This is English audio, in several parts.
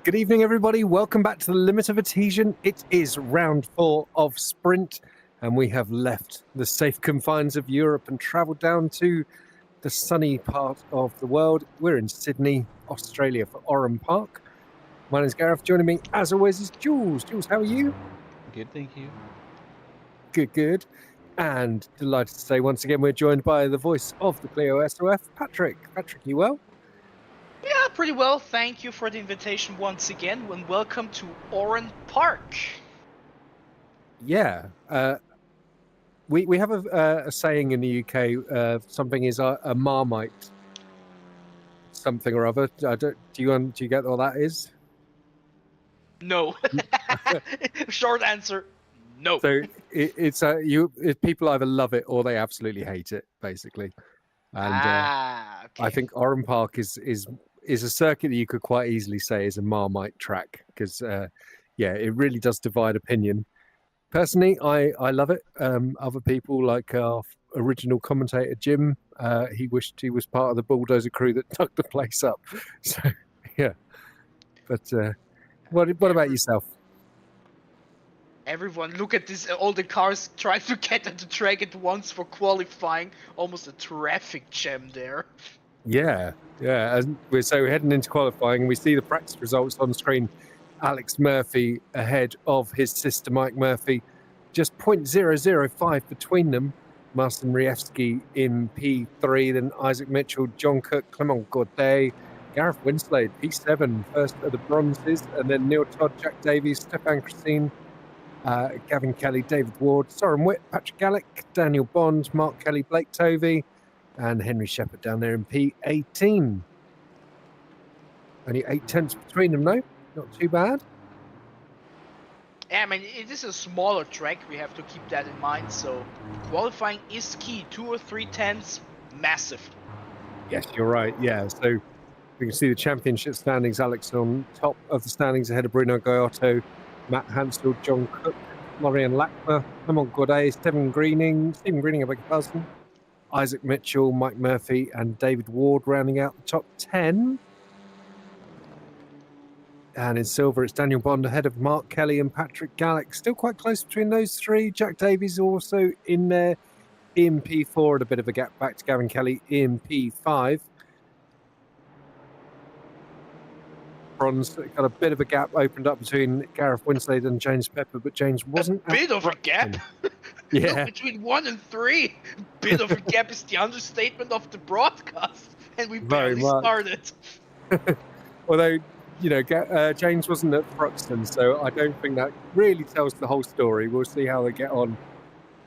Good evening, everybody. Welcome back to the Limit of Adhesion. It is round 4 of Sprint, and we have left the safe confines of Europe and travelled down to the sunny part of the world. We're in Sydney, Australia for Oran Park. My name's Gareth. Joining me, as always, is Jules. Jules, how are you? Good, thank you. Good, good. And delighted to say once again we're joined by the voice of the Clio SOF, Patrick. Patrick, you well? Yeah, pretty well. Thank you for the invitation once again, and welcome to Oran Park. Yeah. We have a saying in the UK, something is a marmite, something or other. Do you get what that is? No. Short answer, no. So it's people either love it or they absolutely hate it, basically. And okay. I think Oran Park is a circuit that you could quite easily say is a marmite track because it really does divide opinion. Personally, I love it. Other people, like our original commentator Jim, he wished he was part of the bulldozer crew that dug the place up. So yeah, but what about yourself? Everyone, look at this! All the cars trying to get at the track at once for qualifying. Almost a traffic jam there. Yeah. And we're heading into qualifying. We see the practice results on screen. Alex Murphy ahead of his sister Mike Murphy, just 0.005 between them. Marcin Rievski in P3, then Isaac Mitchell, John Cook, Clement Godet, Gareth Winslade, P7, first of the bronzes, and then Neil Todd, Jack Davies, Stefan Christine, Gavin Kelly, David Ward, Soren Witt, Patrick Gallick, Daniel Bond, Mark Kelly, Blake Tovey, and Henry Shepherd down there in P18. Only 8 tenths between them, though. Not too bad. Yeah, I mean, it is a smaller track. We have to keep that in mind. So qualifying is key. 2 or 3 tenths, massive. Yes, you're right. Yeah, so we can see the championship standings. Alex on top of the standings ahead of Bruno Gaiotto, Matt Hansel, John Cook, Florian Lackmer, Clement Godet, Stephen Greening, I beg your pardon, Isaac Mitchell, Mike Murphy, and David Ward rounding out the top 10. And in silver, it's Daniel Bond ahead of Mark Kelly and Patrick Gallick. Still quite close between those three. Jack Davies also in there in P4 at a bit of a gap back to Gavin Kelly in P5. Bronze got a bit of a gap opened up between Gareth Winslade and James Pepper, but James wasn't. A bit of a gap? Yeah. Look, between 1 and 3. Bit of a gap is the understatement of the broadcast. And we barely started. Although, James wasn't at Thruxton, so I don't think that really tells the whole story. We'll see how they get on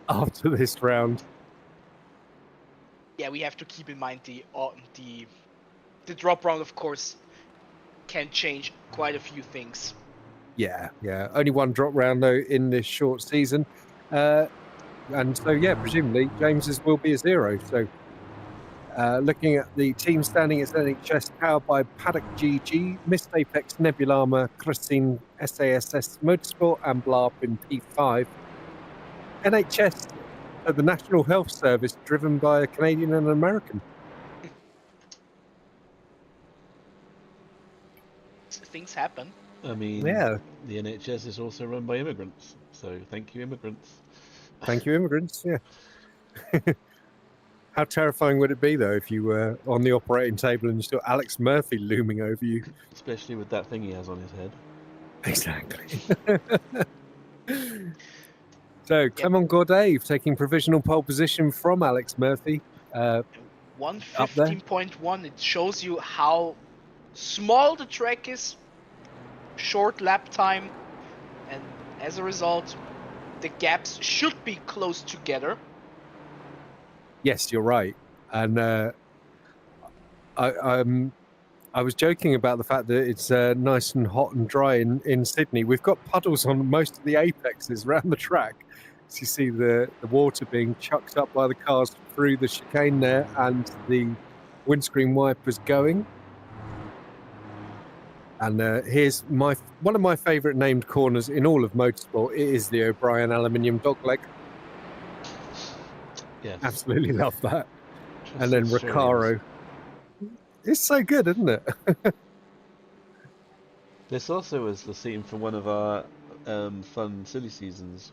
after this round. Yeah, we have to keep in mind the drop round, of course, can change quite a few things. Yeah. Only one drop round, though, in this short season. And so, presumably, James's will be a 0. So, looking at the team standing, it's NHS powered by Paddock GG, Mist Apex, Nebulama, Christine, SASS Motorsport, and Blarp in P5. NHS, the National Health Service, driven by a Canadian and an American. Things happen. I mean, the NHS is also run by immigrants, so thank you, immigrants. Thank you, immigrants, yeah. How terrifying would it be, though, if you were on the operating table and you saw Alex Murphy looming over you? Especially with that thing he has on his head. Exactly. So, Clement Godet taking provisional pole position from Alex Murphy. 115.1, it shows you how small the track is, short lap time, and as a result, the gaps should be close together. Yes, you're right. And I was joking about the fact that it's nice and hot and dry in Sydney. We've got puddles on most of the apexes around the track. So you see the water being chucked up by the cars through the chicane there and the windscreen wipers going. And here's one of my favourite named corners in all of motorsport. It is the O'Brien aluminium dogleg. Yes. Absolutely love that. And then Recaro. It's so good, isn't it? This also was the scene from one of our fun silly seasons.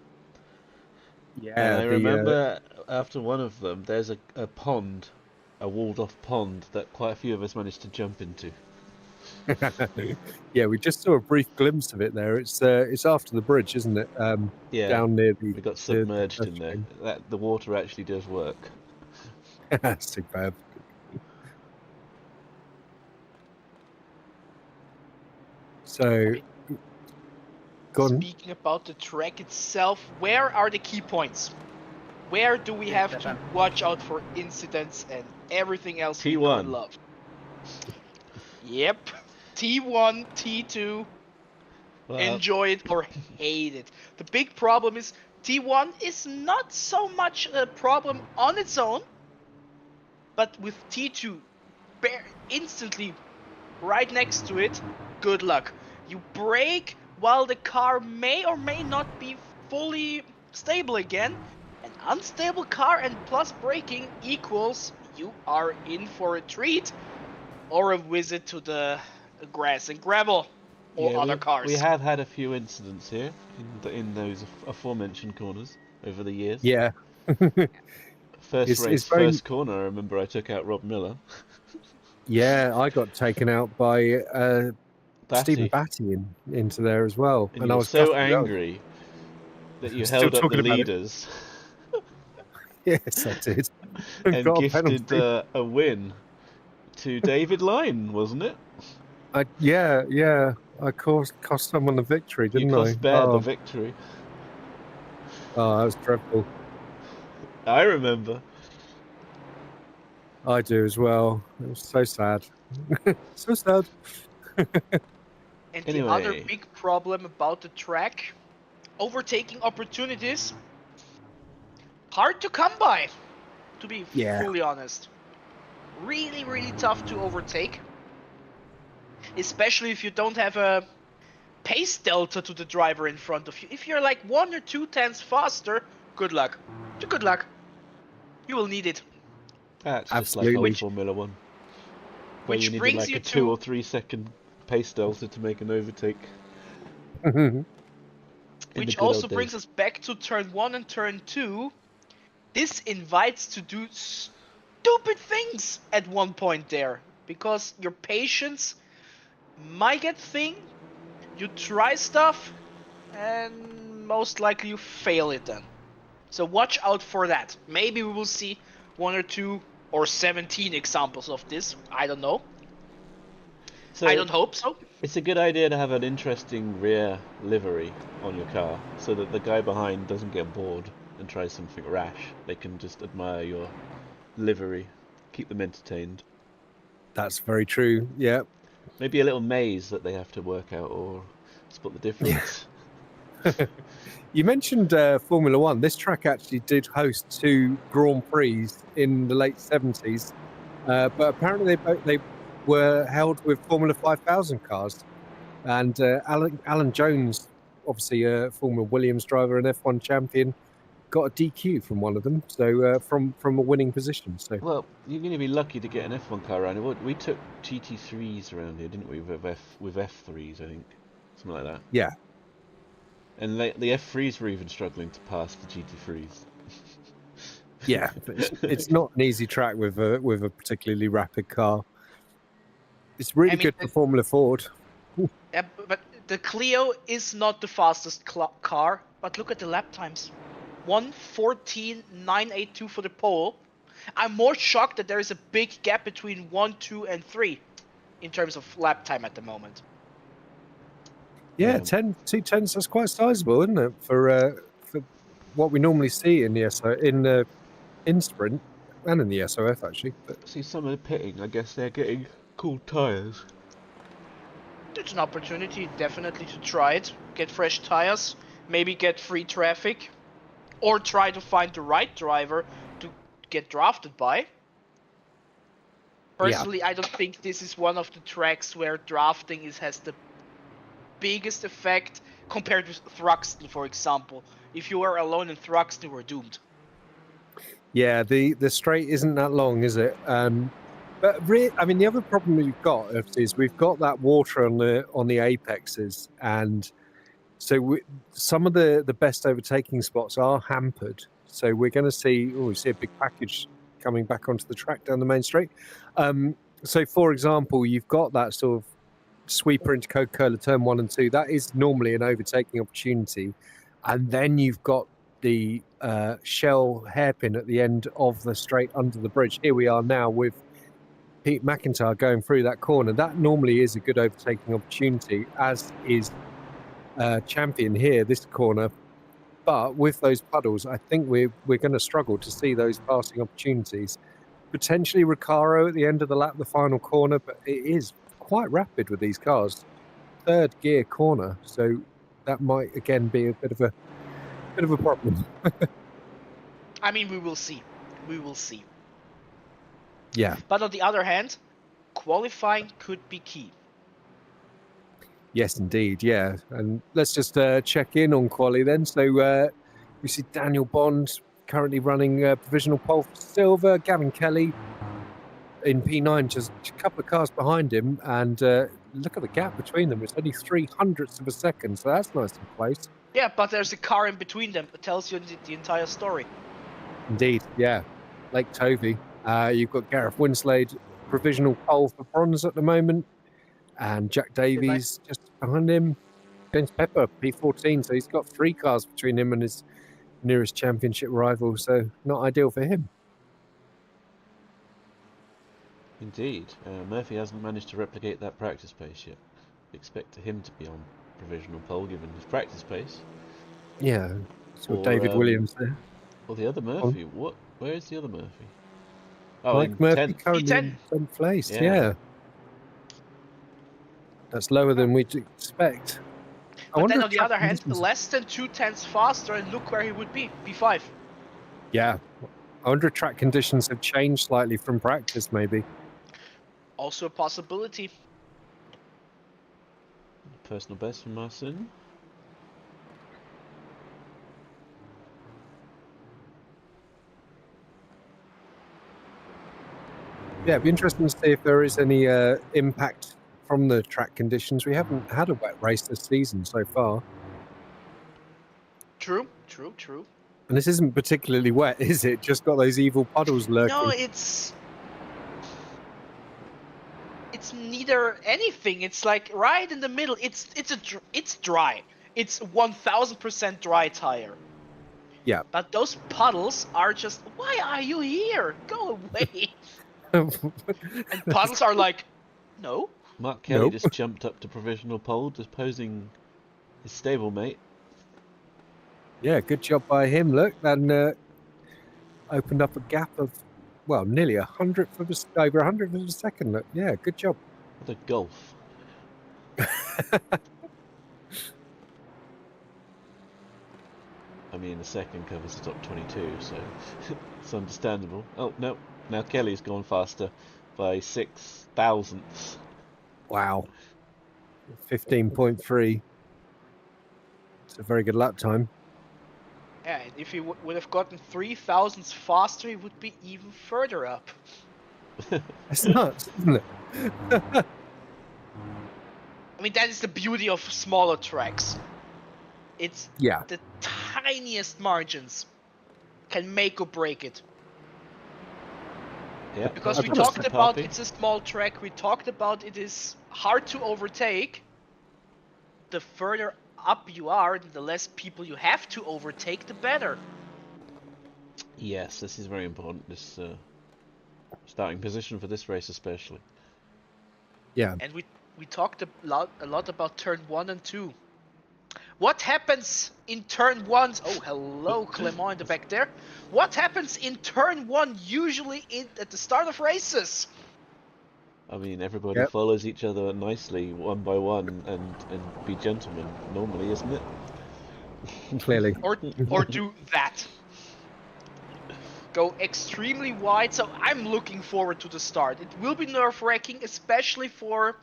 And Yeah, I remember after one of them, there's a pond, a walled-off pond that quite a few of us managed to jump into. yeah, we just saw a brief glimpse of it there. It's after the bridge, isn't it? Yeah, Down near the we got the submerged in first there. train. The water actually does work. Superb. So, go on. Speaking about the track itself, where are the key points? Where do we have to watch out for incidents and everything else we know and T1. love? Yep. T1, T2, Well, enjoy it or hate it. The big problem is T1 is not so much a problem on its own, but with T2 instantly right next to it, good luck. You brake while the car may or may not be fully stable again. An unstable car and plus braking equals you are in for a treat or a visit to the grass and gravel or yeah, other cars. we have had a few incidents here in those aforementioned corners over the years. Yeah. First It's race, very- first corner. I remember I took out Rob Miller. Yeah, I got taken out by Stephen Batty. Batty into there as well, And and you I were was so gutted. angry that you Still held up the talking about it. leaders Yes, I did. and Got a gifted penalty. a win to David Lyne, wasn't it? Yeah. I cost someone the victory, You didn't cost I? Bear the victory. Oh, that was dreadful. I remember. I do as well. It was so sad. So sad. And Anyway. the other big problem about the track, overtaking opportunities, hard to come by, to be fully honest. Really, really tough to overtake. Especially if you don't have a pace delta to the driver in front of you. If you're like 1 or 2 tenths faster, good luck. Good luck. You will need it. That's Absolutely. just like old Formula 1. Where Which you needed brings like you a 2 to- or 3 second pace delta to make an overtake. Which also brings us back to turn 1 and turn 2. This invites to do stupid things at one point there. Because your patience might get thin. You try stuff. And most likely you fail it then. So watch out for that. Maybe we will see 1 or 2 or 17 examples of this. I don't know. So I don't hope so. It's a good idea to have an interesting rear livery on your car so that the guy behind doesn't get bored and try something rash. They can just admire your livery, keep them entertained. That's very true. Yeah. Maybe a little maze that they have to work out or spot the difference. You mentioned Formula One. This track actually did host 2 Grand Prix in the late 70s, but apparently they were held with Formula 5000 cars. And Alan Jones, obviously a former Williams driver and F1 champion, got a DQ from one of them, so from a winning position. So Well, you're going to be lucky to get an F1 car around here. We took GT3s around here, didn't we? With F3s, I think, something like that. yeah, And the F3s were even struggling to pass the GT3s. yeah, it's not an easy track with a particularly rapid car. It's really good for Formula Ford. Yeah, but the Clio is not the fastest car. But look at the lap times. 1:14.982 for the pole. I'm more shocked that there is a big gap between 1, 2, and 3 in terms of lap time at the moment. Yeah, 2/10. That's quite sizable, isn't it, for what we normally see in the in sprint and in the SOF actually. But see some of the pitting. I guess they're getting cool tires. It's an opportunity, definitely, to try it. Get fresh tires, maybe get free traffic, or try to find the right driver to get drafted by. Personally, I don't think this is one of the tracks where drafting has the biggest effect compared with Thruxton, for example. If you were alone in Thruxton, you were doomed. yeah, the straight isn't that long, is it? But I mean, the other problem we've got is we've got that water on the apexes, and so some of the best overtaking spots are hampered. So we're going to see. Oh, we see a big package coming back onto the track down the main straight. So, for example, you've got that sort of sweeper into Coca-Cola turn 1 and 2. That is normally an overtaking opportunity, and then you've got the Shell hairpin at the end of the straight under the bridge. Here we are now with Pete McIntyre going through that corner. That normally is a good overtaking opportunity, as is Champion here, this corner. But with those puddles, I think we're going to struggle to see those passing opportunities. Potentially Recaro at the end of the lap, the final corner, but it is quite rapid with these cars. Third gear corner, so that might again be a bit of a problem. I mean, we will see. We will see. Yeah. But on the other hand, qualifying could be key. Yes, indeed. Yeah. And let's just check in on quali then. So we see Daniel Bond currently running provisional pole for silver. Gavin Kelly in P9, just a couple of cars behind him. And look at the gap between them. It's only 0.03 of a second. So that's nice and close. Yeah, but there's a car in between them. It tells you the entire story. Indeed. Yeah. Lake Tovey. You've got Gareth Winslade, provisional pole for bronze at the moment. And Jack Davies just behind him. James Pepper, P14. So he's got 3 cars between him and his nearest championship rival. So not ideal for him. Indeed. Murphy hasn't managed to replicate that practice pace yet. Expect him to be on provisional pole given his practice pace. Yeah. So Or, David Williams there. Or the other Murphy. Where is the other Murphy? Oh, Mike in Murphy 10th. currently in 10th place. Yeah. Yeah. That's lower than we'd expect. But then on the other hand, less than 0.2 faster, and look where he would be, P5. Yeah. I wonder if track conditions have changed slightly from practice, maybe. Also a possibility. Personal best from Marcin. Yeah, it'd be interesting to see if there is any impact from the track conditions. We haven't had a wet race this season so far. True. And this isn't particularly wet, is it? Just got those evil puddles lurking. No, it's neither anything. It's like right in the middle. It's dry. It's 1000% dry tire. Yeah. But those puddles are just, why are you here? Go away. And puddles are like, no. Mark Kelly just jumped up to provisional pole, just posing his stablemate. Yeah, good job by him. Look, and opened up a gap of, well, nearly over 100th of a second. Look, yeah, good job. What a gulf. I mean, the second covers the top 22, so it's understandable. Oh, no. Now Kelly's gone faster by 6 thousandths. Wow. 15.3. It's a very good lap time. Yeah, and if he would have gotten 3 thousandths faster, he would be even further up. It's nuts, isn't it? I mean, that is the beauty of smaller tracks. It's the tiniest margins can make or break it. Yeah, because we talked about it's a small track, we talked about it is hard to overtake. The further up you are, the less people you have to overtake, the better. Yes, this is very important, this starting position for this race especially. Yeah. And we talked a lot about turn 1 and 2. What happens in turn 1? Oh, hello, Clement in the back there. What happens in turn 1 usually at the start of races? I mean, everybody follows each other nicely, one by one, and be gentlemen, normally, isn't it? Clearly. or do that. Go extremely wide, so I'm looking forward to the start. It will be nerve-wracking, especially for,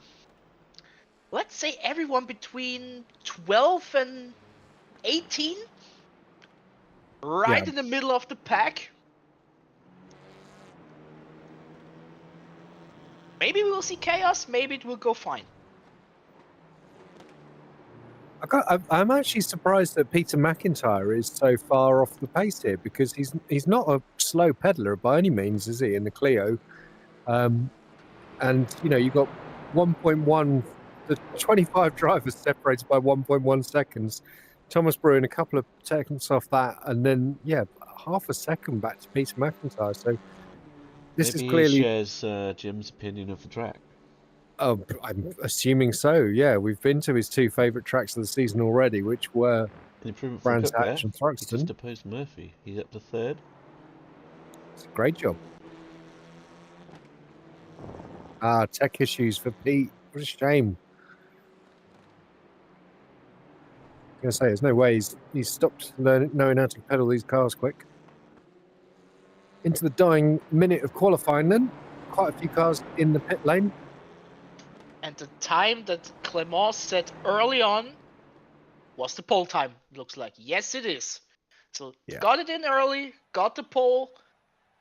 let's say, everyone between 12 and 18? Right in the middle of the pack. Maybe we will see chaos. Maybe it will go fine. I'm actually surprised that Peter McIntyre is so far off the pace here, because he's not a slow peddler by any means, is he, in the Clio? And you've got 1.1, the 25 drivers separated by 1.1 seconds. Thomas Bruin a couple of seconds off that, and then half a second back to Peter McIntyre. So this Maybe is clearly. he shares Jim's opinion of the track. Oh, I'm assuming so. Yeah, we've been to his two favourite tracks of the season already, which were An improvement from Brands Cook there. Hatch and He Thruxton. just opposed Murphy. He's up to third. It's a great job. Tech issues for Pete. What a shame. I was going to say, there's no way he's stopped knowing how to pedal these cars quick. Into the dying minute of qualifying then. Quite a few cars in the pit lane. And the time that Clement set early on was the pole time, looks like. Yes, it is. So got it in early, got the pole,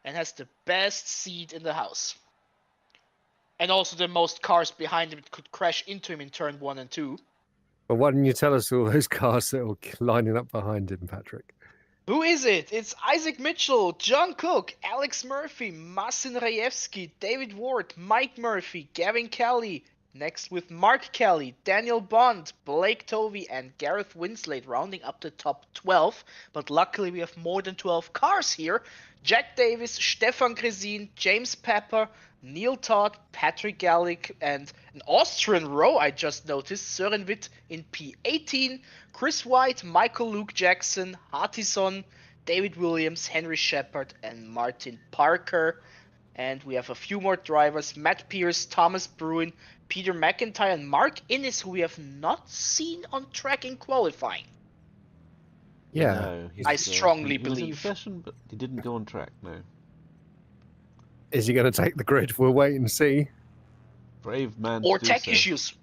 and has the best seat in the house. And also the most cars behind him could crash into him in turn 1 and 2. But why didn't you tell us all those cars that were lining up behind him, Patrick? Who is it? It's Isaac Mitchell, John Cook, Alex Murphy, Masin Rajewski, David Ward, Mike Murphy, Gavin Kelly. Next with Mark Kelly, Daniel Bond, Blake Tovey, and Gareth Winslade rounding up the top 12. But luckily we have more than 12 cars here. Jack Davis, Stefan Gresin, James Pepper, Neil Todd, Patrick Gallick, and an Austrian row I just noticed, Søren Witt in P18, Chris White, Michael Luke Jackson, Hartison, David Williams, Henry Shepard, and Martin Parker. And we have a few more drivers, Matt Pierce, Thomas Bruin, Peter McIntyre, and Mark Innes, who we have not seen on track in qualifying. Yeah. No, I strongly he was in believe. session, but he didn't go on track, no. Is he going to take the grid? We'll wait and see. Brave man. Or to do tech so. issues.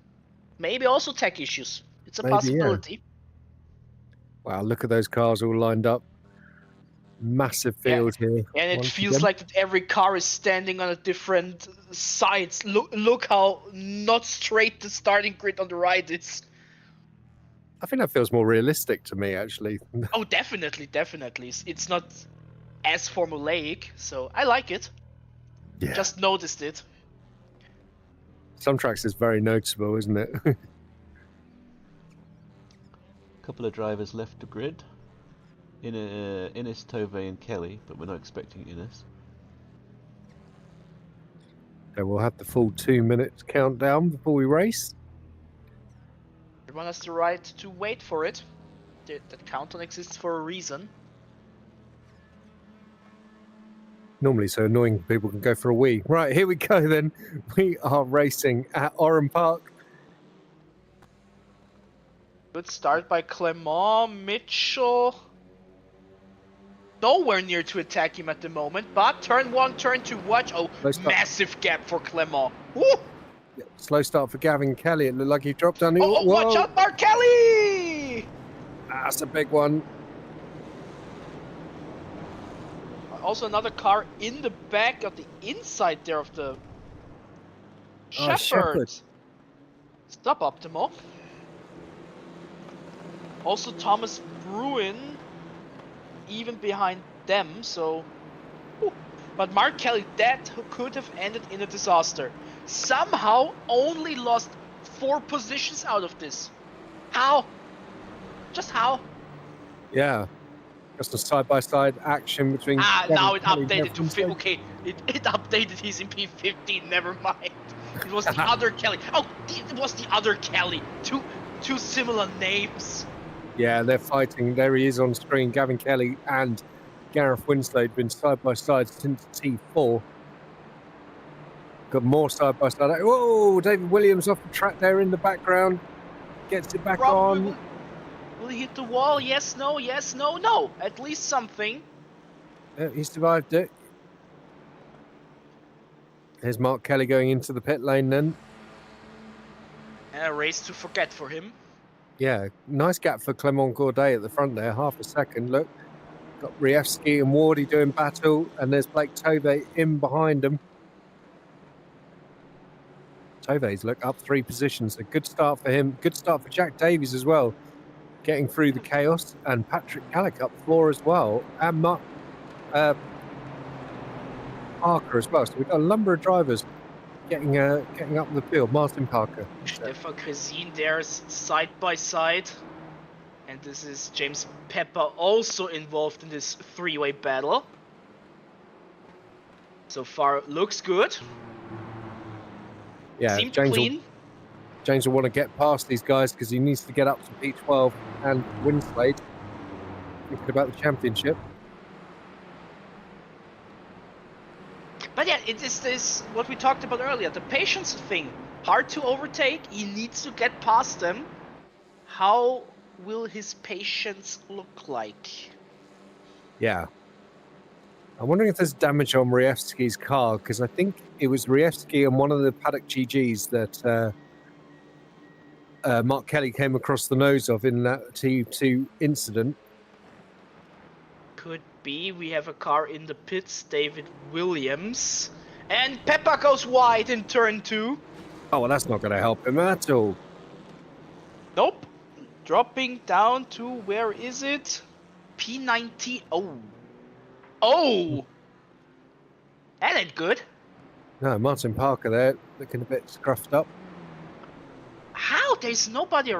Maybe also tech issues. It's a Maybe, possibility. Wow, look at those cars all lined up. Massive field here. And it once feels again. like that every car is standing on a different sides. Look how not straight the starting grid on the right is. I think that feels more realistic to me, actually. Oh, definitely. It's not as formulaic, so I like it. Yeah. Just noticed it. Some tracks is very noticeable, isn't it? A couple of drivers left the grid. Innes, Tovey, and Kelly, but we're not expecting Innes. So we'll have the full 2 minutes countdown before we race. Everyone has the right to wait for it. That countdown exists for a reason. Normally so annoying people can go for a wee. Right, here we go then. We are racing at Oran Park. Good start by Clement. Mitchell nowhere near to attack him at the moment, but turn 1, turn 2, watch. Oh, massive gap for Clement. Woo! Slow start for Gavin Kelly. It looked like he dropped down the... Oh, watch out, Mark Kelly! That's a big one. Also another car in the back of the inside there of the Shepard. Stop, Optimal. Also Thomas Bruin even behind them, so... But Mark Kelly, that could have ended in a disaster. Somehow only lost 4 positions out of this. How? Just how? Yeah. Just a side-by-side action between... now it updated to... Okay, it updated his in P15, never mind. It was the other Kelly. Oh, it was the other Kelly. Two similar names. Yeah, they're fighting. There he is on screen. Gavin Kelly and Gareth Winslade been side-by-side since T4. Got more side-by-side. Whoa, David Williams off the track there in the background. Gets it back on. Will he hit the wall? Yes, no, yes, no, no. At least something. Yeah, he survived it. There's Mark Kelly going into the pit lane then. And a race to forget for him. Yeah, nice gap for Clement Gourdet at the front there. Half a second, look. Got Rievski and Wardy doing battle, and there's Blake Tovey in behind them. Tove's look up 3 positions. A good start for him. Good start for Jack Davies as well, getting through the chaos, and Patrick Gallick up 4 as well, and Mark Parker as well. So we've got a number of drivers getting up the field. Martin Parker. Stefan Kresin there side by side. And this is James Pepper also involved in this 3-way battle. So far, looks good. Yeah, Seemed clean. James will want to get past these guys because he needs to get up to P12 and Winslade. Thinking about the championship. But yeah, it is this what we talked about earlier, the patience thing. Hard to overtake, he needs to get past them. How will his patience look like? Yeah. I'm wondering if there's damage on Rievski's car, because I think it was Rievski and one of the paddock GGs that Mark Kelly came across the nose of in that T2 incident. Could be. We have a car in the pits, David Williams. And Pepper goes wide in turn 2. Oh, well, that's not going to help him at all. Nope. Dropping down to, where is it? P19. Oh! That ain't good. No, Martin Parker there, looking a bit scruffed up. How? There's nobody.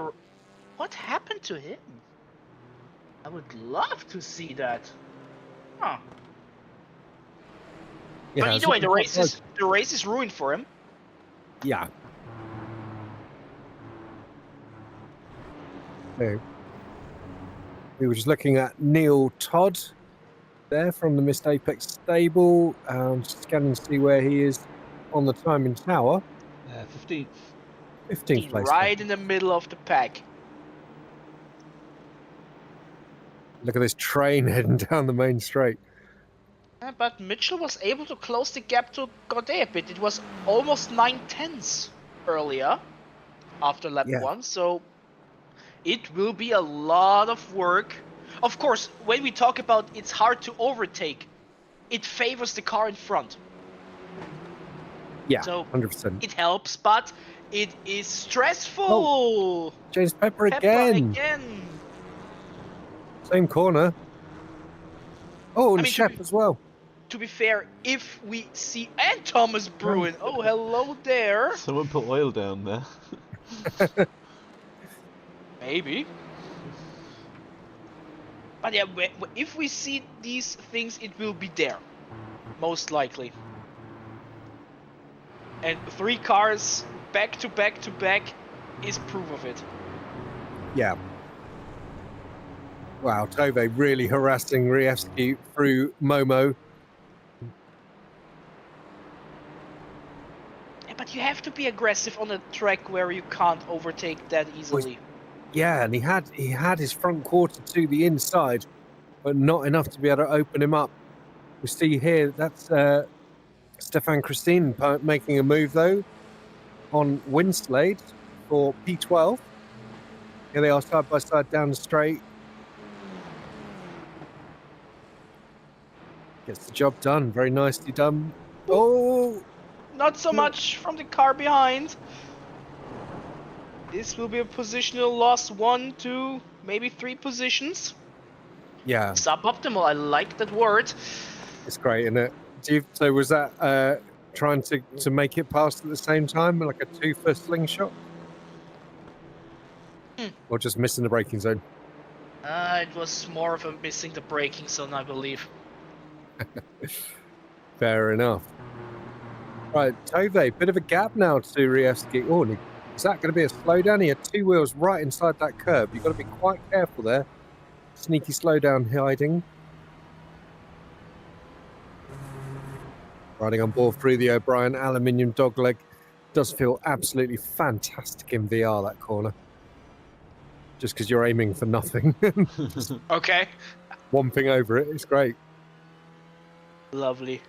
What happened to him? I would love to see that. Huh. Yeah, but either way, the race is ruined for him. Yeah. So, we were just looking at Neil Todd there from the Mist Apex stable. Just scanning to see where he is on the timing tower. 15th. 15th place. Right in the middle of the pack. Look at this train heading down the main straight. But Mitchell was able to close the gap to Godet a bit. It was almost 9/10 earlier after lap 1, so it will be a lot of work. Of course, when we talk about it's hard to overtake, it favors the car in front. Yeah, so 100%. It helps, but it is stressful. Oh, James Pepper again. Same corner. Oh, and Shep as well. To be fair, if we see... And Thomas Bruin. Oh, hello there. Someone put oil down there. Maybe. But yeah, if we see these things, it will be there. Most likely. And 3 cars back to back to back is proof of it. Yeah. Wow, Tove really harassing Rievski through Momo. Yeah, but you have to be aggressive on a track where you can't overtake that easily. Yeah, and he had his front quarter to the inside, but not enough to be able to open him up. We see here that's Stefan Christine making a move though on Winslade for P12. Here they are side by side down the straight. Gets the job done. Very nicely done. Oh! Not so much from the car behind. This will be a positional loss. 1, 2, maybe 3 positions. Yeah. Suboptimal. I like that word. It's great, isn't it? So was that trying to make it past at the same time, like a 2 for slingshot? Or just missing the braking zone? It was more of a missing the braking zone, I believe. Fair enough. Right, Tove, bit of a gap now to Rievski. Oh, is that going to be a slowdown? He had 2 wheels right inside that curb. You've got to be quite careful there. Sneaky slowdown hiding. Riding on board through the O'Brien aluminium dogleg. Does feel absolutely fantastic in VR, that corner. Just because you're aiming for nothing. Okay. One thing over it. It's great. Lovely.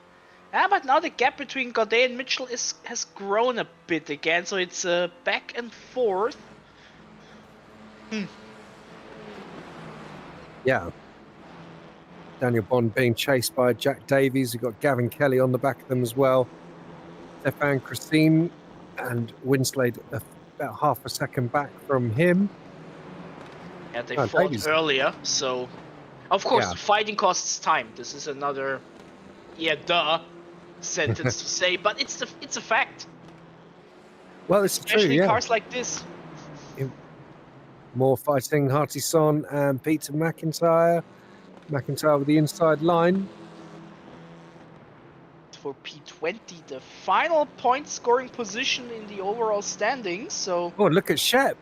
Yeah, but now the gap between Godet and Mitchell has grown a bit again, so it's back and forth. Yeah. Daniel Bond being chased by Jack Davies. We've got Gavin Kelly on the back of them as well. Stefan Christine and Winslade about half a second back from him. Yeah, they Oh, fought Davies. earlier, so of course Yeah. fighting costs time. This is another, sentence to say, but it's a fact. Well, this is true, Especially in yeah. cars like this. More fighting, Hartison and Peter McIntyre. McIntyre with the inside line. For P20, the final point scoring position in the overall standings. So Oh, look at Shep.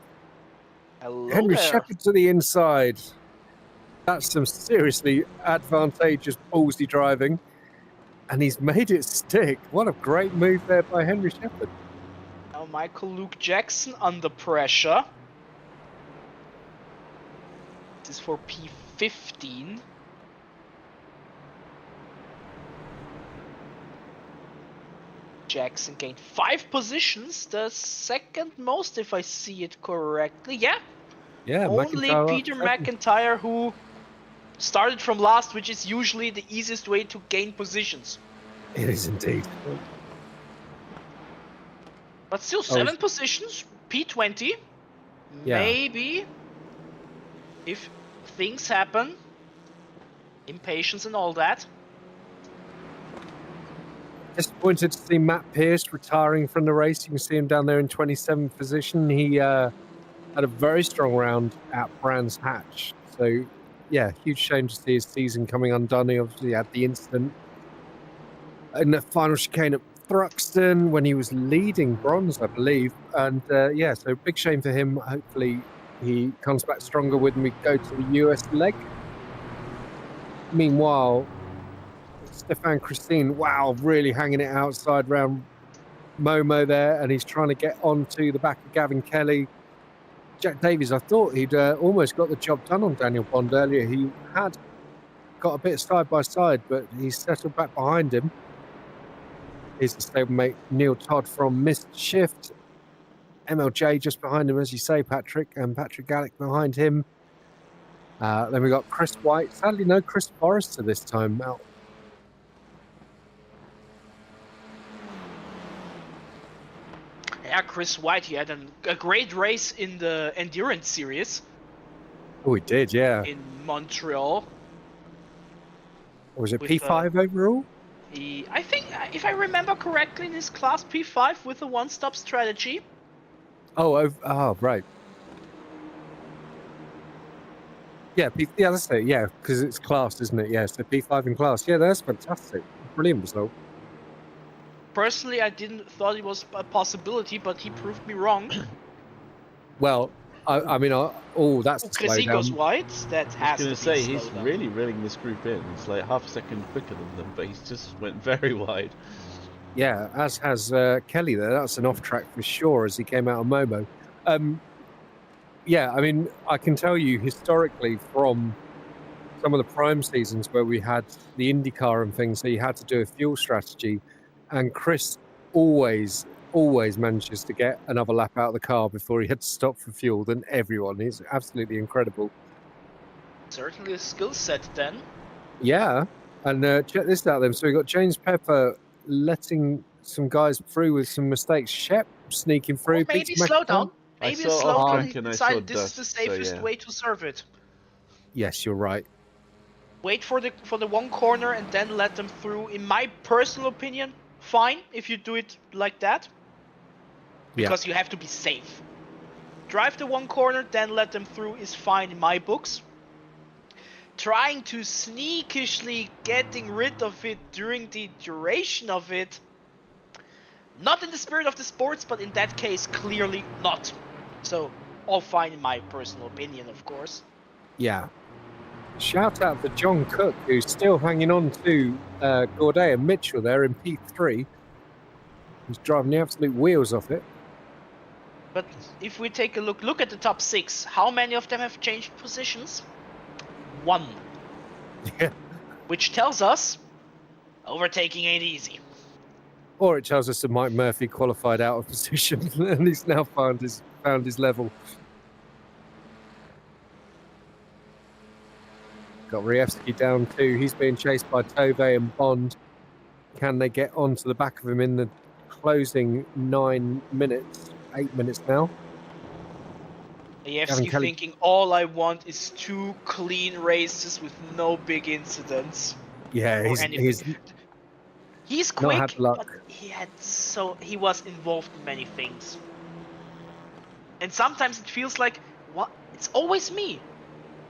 hello Henry there. Shepherd to the inside. That's some seriously advantageous ballsy driving. And he's made it stick. What a great move there by Henry Shepherd. Now Michael Luke Jackson under pressure. This is for P15. Jackson gained 5 positions, the second most if I see it correctly. Yeah, only McIntyre Peter up second. McIntyre who started from last, which is usually the easiest way to gain positions. It is indeed. But still 7 positions, P20. Yeah. Maybe if things happen, impatience and all that. Disappointed to see Matt Pearce retiring from the race. You can see him down there in 27th position. He had a very strong round at Brands Hatch. So, yeah, huge shame to see his season coming undone. He obviously had the incident in the final chicane at Thruxton when he was leading bronze, I believe. And, so big shame for him. Hopefully he comes back stronger when we go to the US leg. Meanwhile, Stefan Christine, wow, really hanging it outside round Momo there, and he's trying to get onto the back of Gavin Kelly. Jack Davies, I thought he'd almost got the job done on Daniel Bond earlier. He had got a bit side by side, but he's settled back behind him. Here's the stablemate Neil Todd from Missed Shift. MLJ just behind him, as you say, Patrick, and Patrick Gallick behind him. Then we got Chris White. Sadly, no Chris Forrester this time out. Yeah, Chris White, he had a great race in the Endurance Series. Oh, he did, yeah. In Montreal. Or was it P5 overall? I think, if I remember correctly, in his class P5 with a one-stop strategy. Oh, right. Yeah, that's it. Yeah, because it's class, isn't it? Yeah, so P5 in class. Yeah, that's fantastic. Brilliant result. Personally, I didn't thought it was a possibility, but he proved me wrong. Well, that's a Because he goes slowdown. wide, that has to be I was going to say, a he's slowdown. really reeling this group in. It's like half a second quicker than them, but he's just went very wide. Yeah, as has Kelly there. That's an off track for sure as he came out of Momo. I can tell you historically from some of the prime seasons where we had the IndyCar and things, so you had to do a fuel strategy. And Chris always manages to get another lap out of the car before he had to stop for fuel than everyone. He's absolutely incredible. Certainly a skill set then. Yeah, and check this out then. So we got James Pepper letting some guys through with some mistakes. Shep sneaking through. Or maybe Peter slow McIntyre. down. Maybe a saw slow off down. track He and I decided saw this is the dust, so safest yeah. way to serve it. Yes, you're right. Wait for the one corner and then let them through. In my personal opinion, fine if you do it like that. Because you have to be safe. Drive the one corner, then let them through is fine in my books. Trying to sneakishly getting rid of it during the duration of it, not in the spirit of the sports, but in that case, clearly not. So, all fine in my personal opinion, of course. Yeah. Shout out to John Cook, who's still hanging on to Gaudet and Mitchell there in P3. He's driving the absolute wheels off it. But if we take a look at the top 6, how many of them have changed positions? 1. Yeah. Which tells us overtaking ain't easy. Or it tells us that Mike Murphy qualified out of position and he's now found his level. Got Rievsky down too. He's being chased by Tove and Bond. Can they get onto the back of him in the closing 9 minutes, 8 minutes now. Gavin Ajewski Kelly- thinking all I want is 2 clean races with no big incidents Yeah, or anything. He's not quick, had luck. but he was involved in many things. And sometimes it feels like, what? It's always me.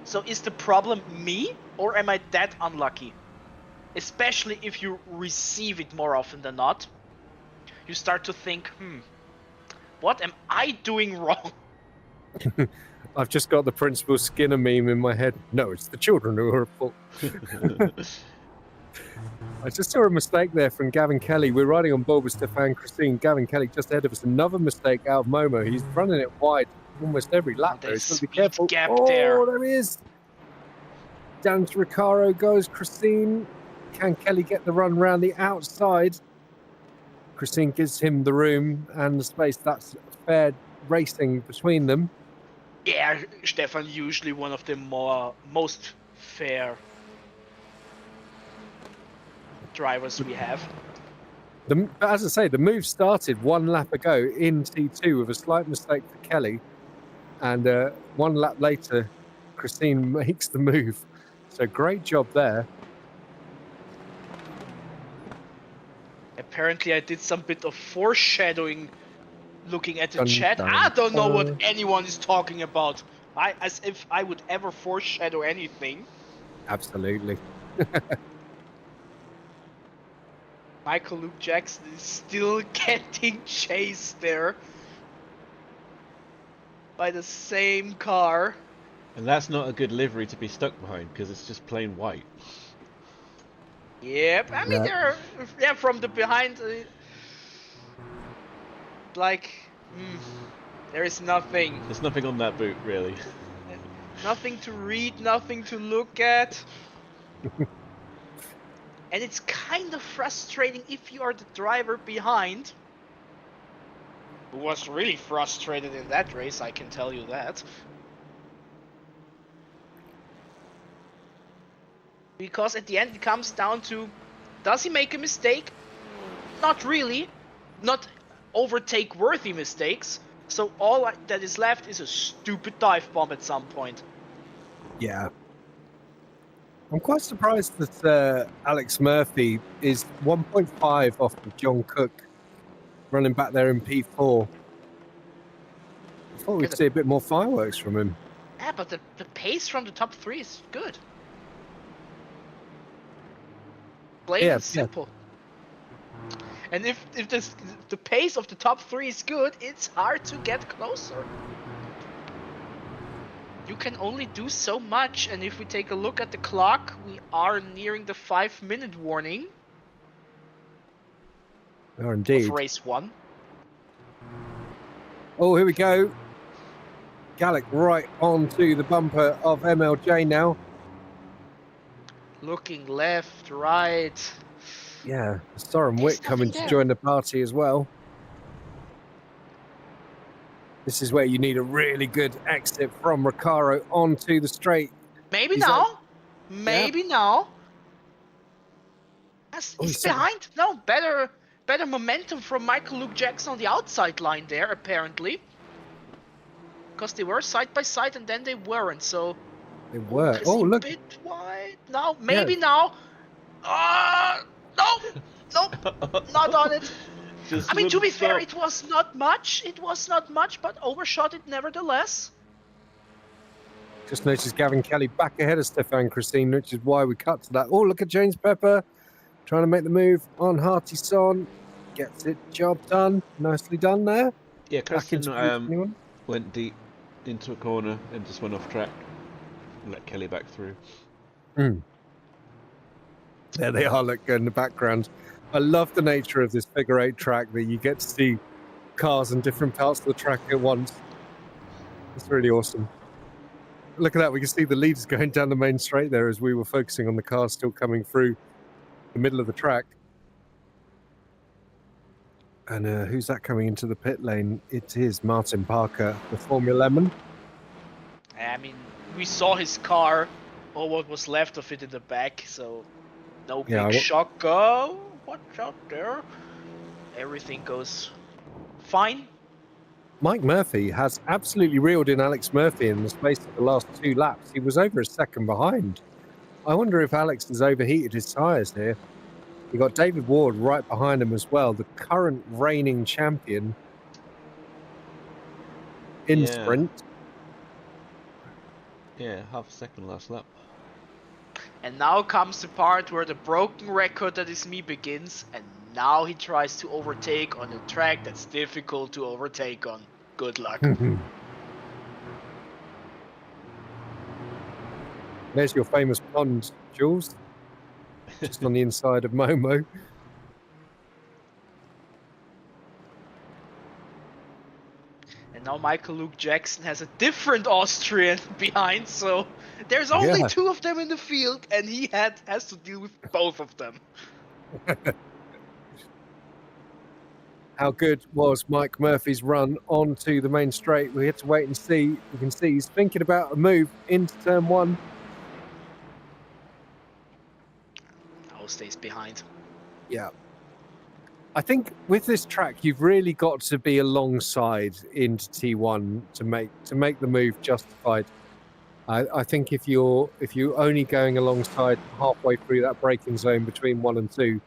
So is the problem me, or am I that unlucky? Especially if you receive it more often than not. You start to think, what am I doing wrong? I've just got the Principal Skinner meme in my head. No, it's the children who are at fault. I just saw a mistake there from Gavin Kelly. We're riding on board with Stefan Christine. Gavin Kelly just ahead of us. Another mistake out of Momo. He's running it wide almost every lap. There. He's got to be Speed careful. gap Oh, there. he is. Down to Ricaro goes Christine. Can Kelly get the run round the outside? Christine gives him the room and the space. That's fair racing between them. Yeah, Stefan usually one of the most fair drivers we have. But as I say, the move started 1 lap ago in T2 with a slight mistake for Kelly. And 1 lap later, Christine makes the move. So great job there. Apparently I did some bit of foreshadowing looking at the Dun, chat. dun, I don't know what dun. anyone is talking about. As if I would ever foreshadow anything. Absolutely. Michael Luke Jackson is still getting chased there by the same car. And that's not a good livery to be stuck behind, because it's just plain white. Yep, I mean they're from the behind. There is nothing. There's nothing on that boot, really. Nothing to read, nothing to look at. And it's kind of frustrating if you are the driver behind. Who was really frustrated in that race, I can tell you that. Because at the end it comes down to, does he make a mistake? Not really. Not overtake-worthy mistakes. So all that is left is a stupid dive bomb at some point. Yeah. I'm quite surprised that Alex Murphy is 1.5 off of John Cook, running back there in P4. I thought we'd see a bit more fireworks from him. Yeah, but the pace from the top 3 is good. Plain and simple. And if the pace of the top 3 is good, it's hard to get closer. You can only do so much, and if we take a look at the clock, we are nearing the 5-minute warning. We are indeed. Of race 1. Oh, here we go. Gallic right onto the bumper of MLJ now. Looking left, right. Yeah, Soren There's Witt coming nothing to there. join the party as well. This is where you need a really good exit from Recaro onto the straight. Maybe He's now. Maybe now. He's sorry. behind. No, better momentum from Michael Luke Jackson on the outside line there, apparently. Because they were side by side and then they weren't, so... They were. Is Oh, he look. a bit wide now? Maybe now. No, not on it. Just I mean, to be wouldn't fair, stop. it was not much. It was not much, but overshot it nevertheless. Just noticed Gavin Kelly back ahead of Stefan Christine, which is why we cut to that. Oh, look at James Pepper trying to make the move on Harty Son. Gets it. Job done. Nicely done there. Yeah, Back into Kirsten anyone? went deep into a corner and just went off track. And let Kelly back through. There they are, look, in the background. I love the nature of this figure 8 track that you get to see cars in different parts of the track at once. It's really awesome. Look at that, we can see the leaders going down the main straight there as we were focusing on the cars still coming through the middle of the track. And who's that coming into the pit lane? It is Martin Parker, the Formula Lemon. I mean, we saw his car, or what was left of it in the back, so no big shock. Watch out there. everything goes fine. Mike Murphy has absolutely reeled in Alex Murphy in the space of the last 2 laps. He was over a second behind. I wonder if Alex has overheated his tyres here. You got David Ward right behind him as well, the current reigning champion in sprint. Yeah, half a second last lap. And now comes the part where the broken record that is me begins, and now he tries to overtake on a track that's difficult to overtake on. Good luck. There's your famous pond, Jules. Just on the inside of Momo. And now Michael Luke Jackson has a different Austrian behind, so there's only 2 of them in the field, and he has to deal with both of them. How good was Mike Murphy's run onto the main straight? We had to wait and see. You can see he's thinking about a move into turn 1. Now stays behind. Yeah. I think with this track, you've really got to be alongside into T1 to make the move justified. I think if you're only going alongside halfway through that braking zone between 1 and 2,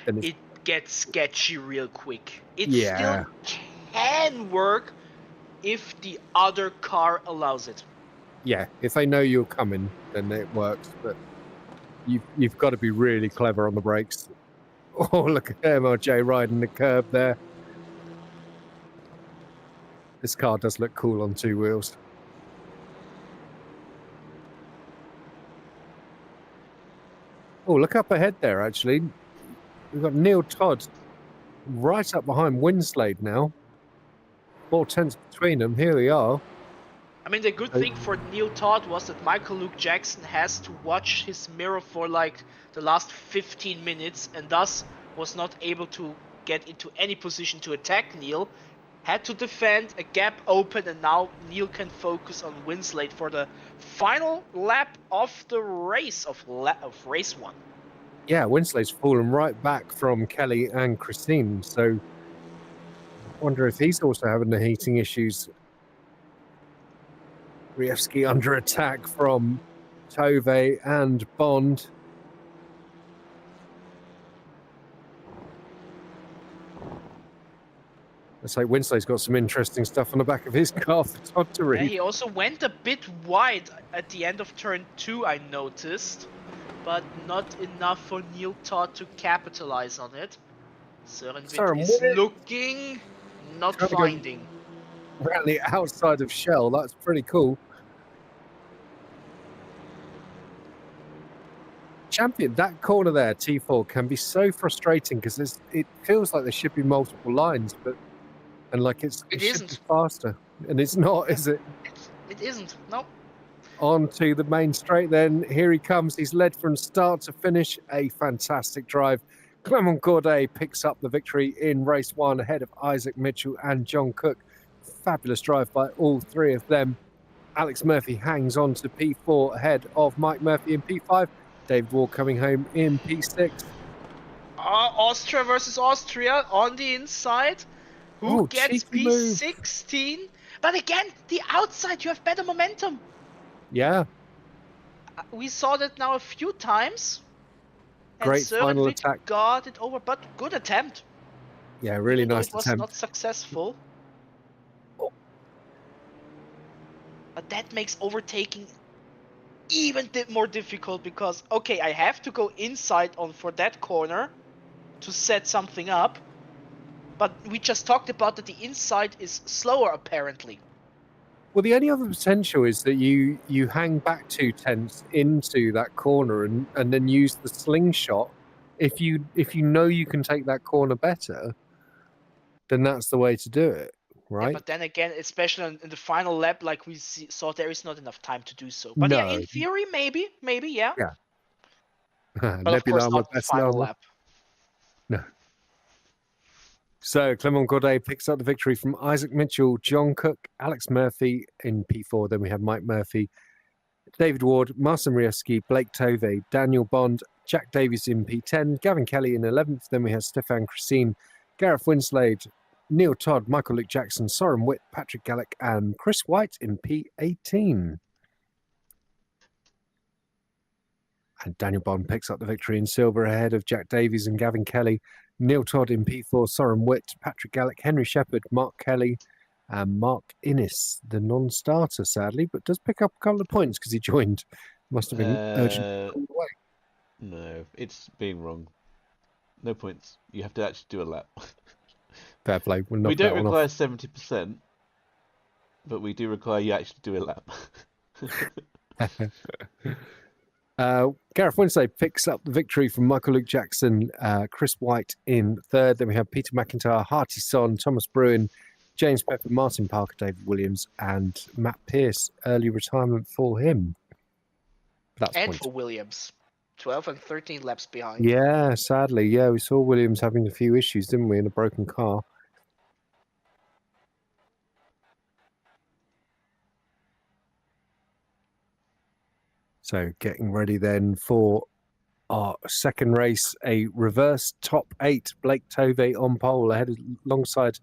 then it gets sketchy real quick. It Yeah. still can work if the other car allows it. Yeah, if they know you're coming, then it works. But you've got to be really clever on the brakes. Oh, look at MLJ riding the curb there. This car does look cool on 2 wheels. Oh, look up ahead there, actually. We've got Neil Todd right up behind Winslade now. 4 tenths between them. Here we are. I mean, the good thing for Neil Todd was that Michael Luke Jackson has to watch his mirror for like the last 15 minutes and thus was not able to get into any position to attack Neil. Had to defend, a gap open, and now Neil can focus on Winslade for the final lap of the race, of race 1. Yeah, Winslade's fallen right back from Kelly and Christine, so I wonder if he's also having the heating issues. Rievsky under attack from Tove and Bond. Looks like Winslade's got some interesting stuff on the back of his car for Todd to read. Yeah, he also went a bit wide at the end of turn 2, I noticed, but not enough for Neil Todd to capitalize on it. Søren is looking, not finding. Around the outside of Shell, that's pretty cool. Champion, that corner there, T4, can be so frustrating because it feels like there should be multiple lines, but it should be faster, and it's not, is it? It isn't. Nope. On to the main straight then. Here he comes. He's led from start to finish. A fantastic drive. Clement Corday picks up the victory in race 1 ahead of Isaac Mitchell and John Cook. Fabulous drive by all 3 of them. Alex Murphy hangs on to P4 ahead of Mike Murphy in P5. David Ward coming home in P6. Austria versus Austria on the inside. Who gets P16? Move. But again, the outside, you have better momentum. Yeah. We saw that now a few times. Great final attack. Got it over, but good attempt. Yeah, really nice attempt. It was not successful. Oh. But that makes overtaking even more difficult because, okay, I have to go inside for that corner to set something up. But we just talked about that the inside is slower, apparently. Well, the only other potential is that you hang back 2 tenths into that corner and then use the slingshot. If you know you can take that corner better, then that's the way to do it, right? Yeah, but then again, especially in the final lap, like we saw, there is not enough time to do so. But no. Yeah, in theory, maybe, yeah. Yeah. But of course, not the final lap. No. So Clement Corday picks up the victory from Isaac Mitchell, John Cook, Alex Murphy in P4. Then we have Mike Murphy, David Ward, Marcin Rievsky, Blake Tove, Daniel Bond, Jack Davies in P10, Gavin Kelly in 11th. Then we have Stefan Christine Gareth Winslade, Neil Todd, Michael Luke Jackson, Soren Witt, Patrick Gallick, and Chris White in P18. And Daniel Bond picks up the victory in silver ahead of Jack Davies and Gavin Kelly. Neil Todd in P4, Soren Witt, Patrick Gallick, Henry Shepherd, Mark Kelly, and Mark Innes, the non-starter, sadly, but does pick up a couple of points because he joined. Must have been urgent all the way. No, it's being wrong. No points. You have to actually do a lap. Fair play. We'll knock We don't that one require off. 70%, but we do require you actually do a lap. Gareth Winslade picks up the victory from Michael Luke Jackson, Chris White in third. Then we have Peter McIntyre, Harty Son, Thomas Bruin, James Pepper, Martin Parker, David Williams, and Matt Pearce. Early retirement for him. That's And points. for Williams. 12 and 13 laps behind. Yeah, sadly. Yeah, we saw Williams having a few issues, didn't we, in a broken car. So getting ready then for our second race, a reverse top 8. Blake Tovey on pole alongside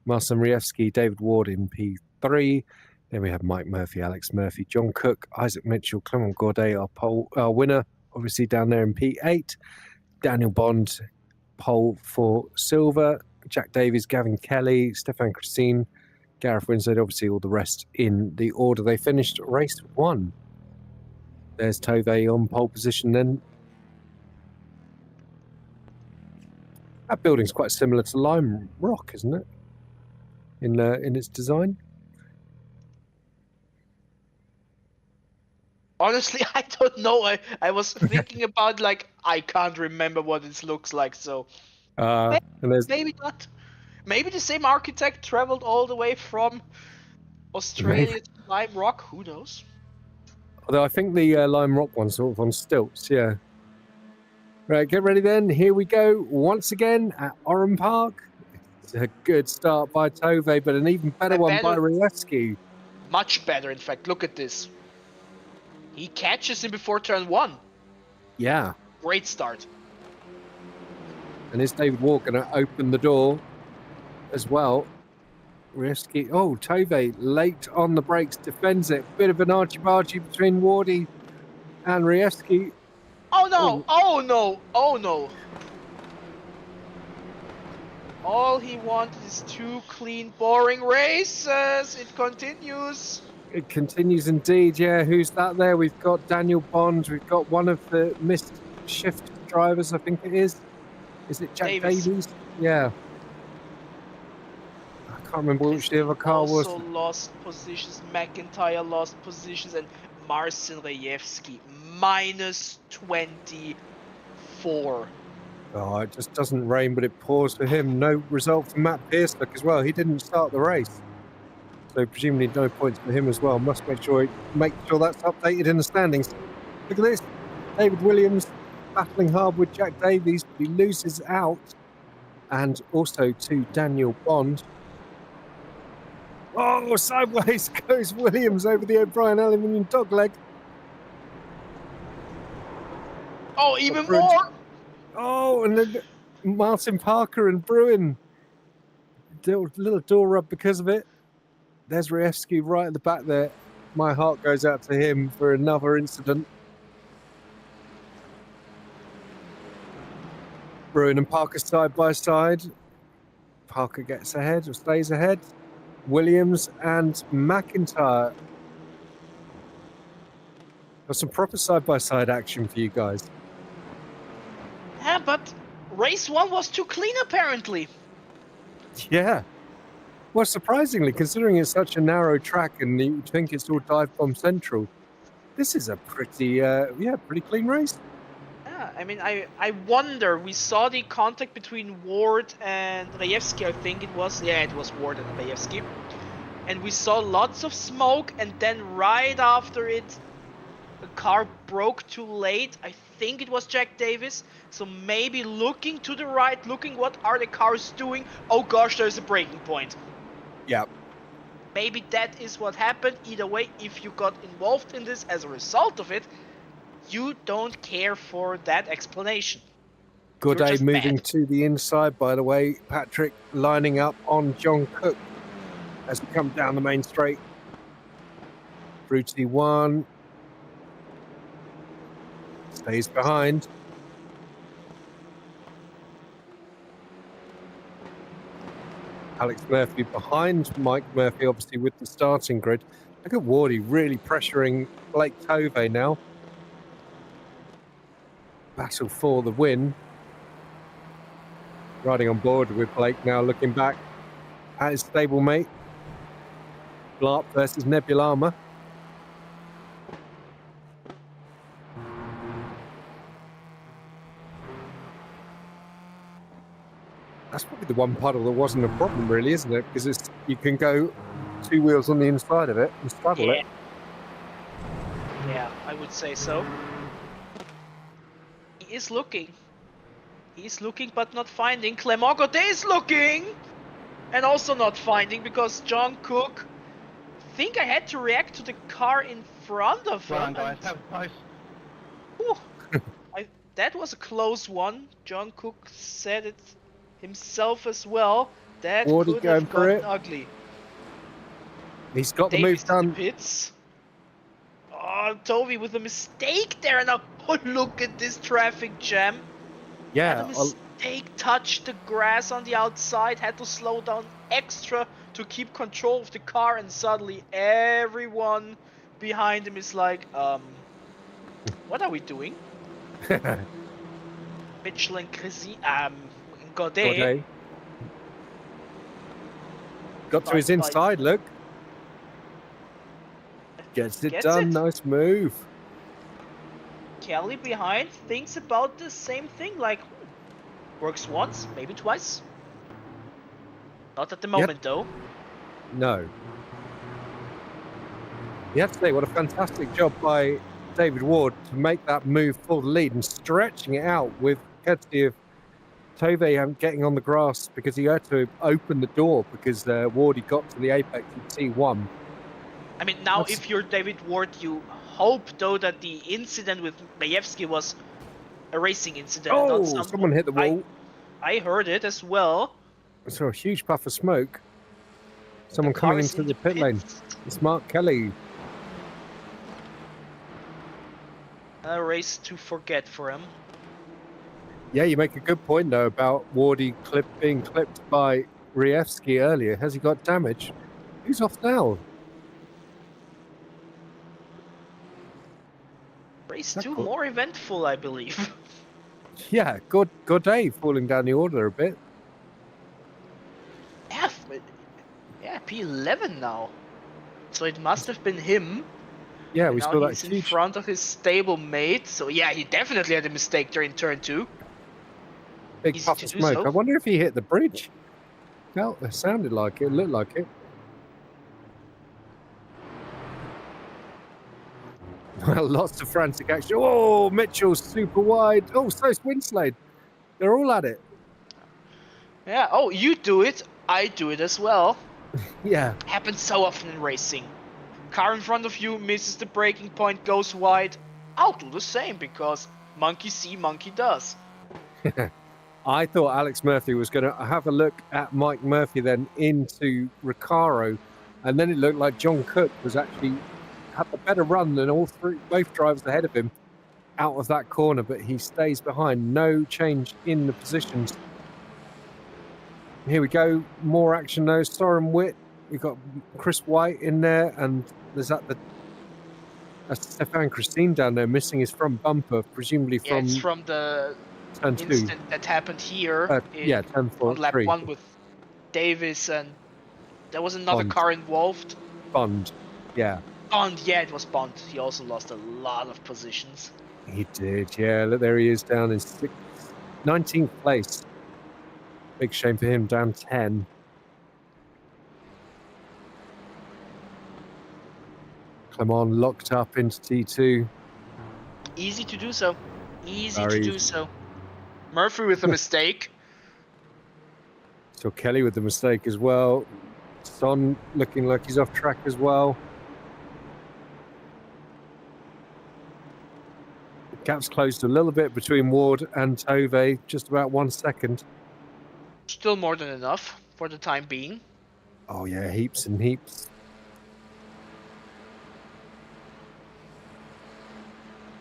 Marcin Rievski, David Ward in P3. Then we have Mike Murphy, Alex Murphy, John Cook, Isaac Mitchell, Clement Gourdet, our winner, obviously down there in P8. Daniel Bond, pole for silver. Jack Davies, Gavin Kelly, Stefan Christine, Gareth Winslade, obviously all the rest in the order they finished race 1. There's Tovey on pole position then. That building's quite similar to Lime Rock, isn't it? In its design. Honestly, I don't know. I was thinking about, like, I can't remember what it looks like, so And there's maybe not. Maybe the same architect traveled all the way from Australia to Lime Rock. Who knows? Although I think the Lime Rock one's sort of on stilts, yeah. Right, get ready then. Here we go once again at Oran Park. It's a good start by Tovey, but an even better one by Rievski. Much better, in fact. Look at this. He catches him before turn 1. Yeah. Great start. And is David Ward going to open the door as well? Rievski. Oh, Tovey late on the brakes, defends it. Bit of an argy-bargy between Wardy and Rievski. Oh no! Oh no! Oh no! All he wanted is 2 clean, boring races. It continues. It continues indeed, yeah. Who's that there? We've got Daniel Bond. We've got one of the missed shift drivers, I think it is. Is it Jack Davies? Yeah. I can't remember which the other car was. Also lost positions. McIntyre lost positions, and Marcin Rievski minus 24. Oh, it just doesn't rain, but it pours for him. No result for Matt Pearce as well. He didn't start the race. So presumably no points for him as well. Must make sure that's updated in the standings. Look at this. David Williams battling hard with Jack Davies, but he loses out. And also to Daniel Bond. Oh, sideways goes Williams over the O'Brien aluminium dogleg. Oh, even more! Oh, and then Martin Parker and Bruin. Little door rub because of it. There's Rievski right at the back there. My heart goes out to him for another incident. Bruin and Parker side by side. Parker gets ahead or stays ahead. Williams and McIntyre. Got some proper side-by-side action for you guys. Yeah, but race 1 was too clean, apparently. Yeah. Well, surprisingly, considering it's such a narrow track and you think it's all dive bomb central, this is a pretty clean race. Yeah, I mean, I wonder, we saw the contact between Ward and Rievski, I think it was. Yeah, it was Ward and Rievski. And we saw lots of smoke, and then right after it, the car broke too late. I think it was Jack Davis. So maybe looking to the right, looking what are the cars doing. Oh gosh, there's a breaking point. Yeah. Maybe that is what happened. Either way, if you got involved in this as a result of it, you don't care for that explanation. Goday just moving bad. to the inside, by the way. Patrick lining up on John Cook as we come down the main straight. Through T1. Stays behind. Alex Murphy behind Mike Murphy, obviously, with the starting grid. Look at Wardy really pressuring Blake Tovey now. Battle for the win. Riding on board with Blake now, looking back at his stablemate. Blarp versus Nebulama. That's probably the one puddle that wasn't a problem, really, isn't it? Because you can go 2 wheels on the inside of it and straddle it. Yeah, I would say so. He is looking. He's looking but not finding. Clément Godet is looking! And also not finding because John Cook... I think I had to react to the car in front of him. Guys, that was close. That was a close one. John Cook said it himself as well. That Wardy could going have for gotten it. ugly. He's got the Davis move done. in the pits. Oh, Tovey with a mistake there. Now, oh, look at this traffic jam. Had Yeah, a mistake, touched the grass on the outside, had to slow down extra to keep control of the car, and suddenly everyone behind him is like, what are we doing? Mitchell and Chrissy, Godet. Godet. Got to his inside, look. Gets it done, nice move. Kelly behind thinks about the same thing, like, works once, maybe twice. Not at the moment, though. No. You have to say, what a fantastic job by David Ward to make that move for the lead and stretching it out with courtesy of Tovey getting on the grass because he had to open the door because Wardy got to the apex of T1. I mean, now if you're David Ward, you hope, though, that the incident with Majewski was a racing incident. Oh, not someone hit the wall. I heard it as well. I saw a huge puff of smoke. Someone coming into the pit lane. It's Mark Kelly. A race to forget for him. Yeah, you make a good point, though, about Wardy being clipped by Rievsky earlier. Has he got damage? Who's off now? Race 2 more eventful, I believe. Yeah, Godet falling down the order a bit. Yeah, P11 now. So it must have been him. Yeah, we saw that he's in front of his stablemate. So yeah, he definitely had a mistake there in turn 2. Big Easy puff to of do smoke. so. I wonder if he hit the bridge. It sounded like it. Looked like it. Well, lots of frantic action. Oh, Mitchell's super wide. Oh, so's Winslade. They're all at it. Yeah, oh, you do it. I do it as well. Yeah. Happens so often in racing. Car in front of you misses the braking point, goes wide. I'll do the same because monkey see, monkey does. I thought Alex Murphy was going to have a look at Mike Murphy then into Recaro, and then it looked like John Cook was actually had a better run than both drivers ahead of him out of that corner, but he stays behind. No change in the positions. Here we go. More action though. Soren Witt. We've got Chris White in there, and there's that's Stefan Christine down there missing his front bumper, presumably from. Yeah, it's from the turn 2. incident that happened here. Turn 4. On lap 3. 1 with Davis, and there was another Bond. car involved. Bond. Yeah. Bond, yeah, it was Bond. He also lost a lot of positions. He did, yeah. Look, there he is down in 19th place. Big shame for him, down 10. Clement locked up into T2. Easy to do so. Easy Very to do easy. so. Murphy with a mistake. So Kelly with the mistake as well. Son looking like he's off track as well. Gap's closed a little bit between Ward and Tove, just about 1 second. Still more than enough for the time being. Oh yeah, heaps and heaps.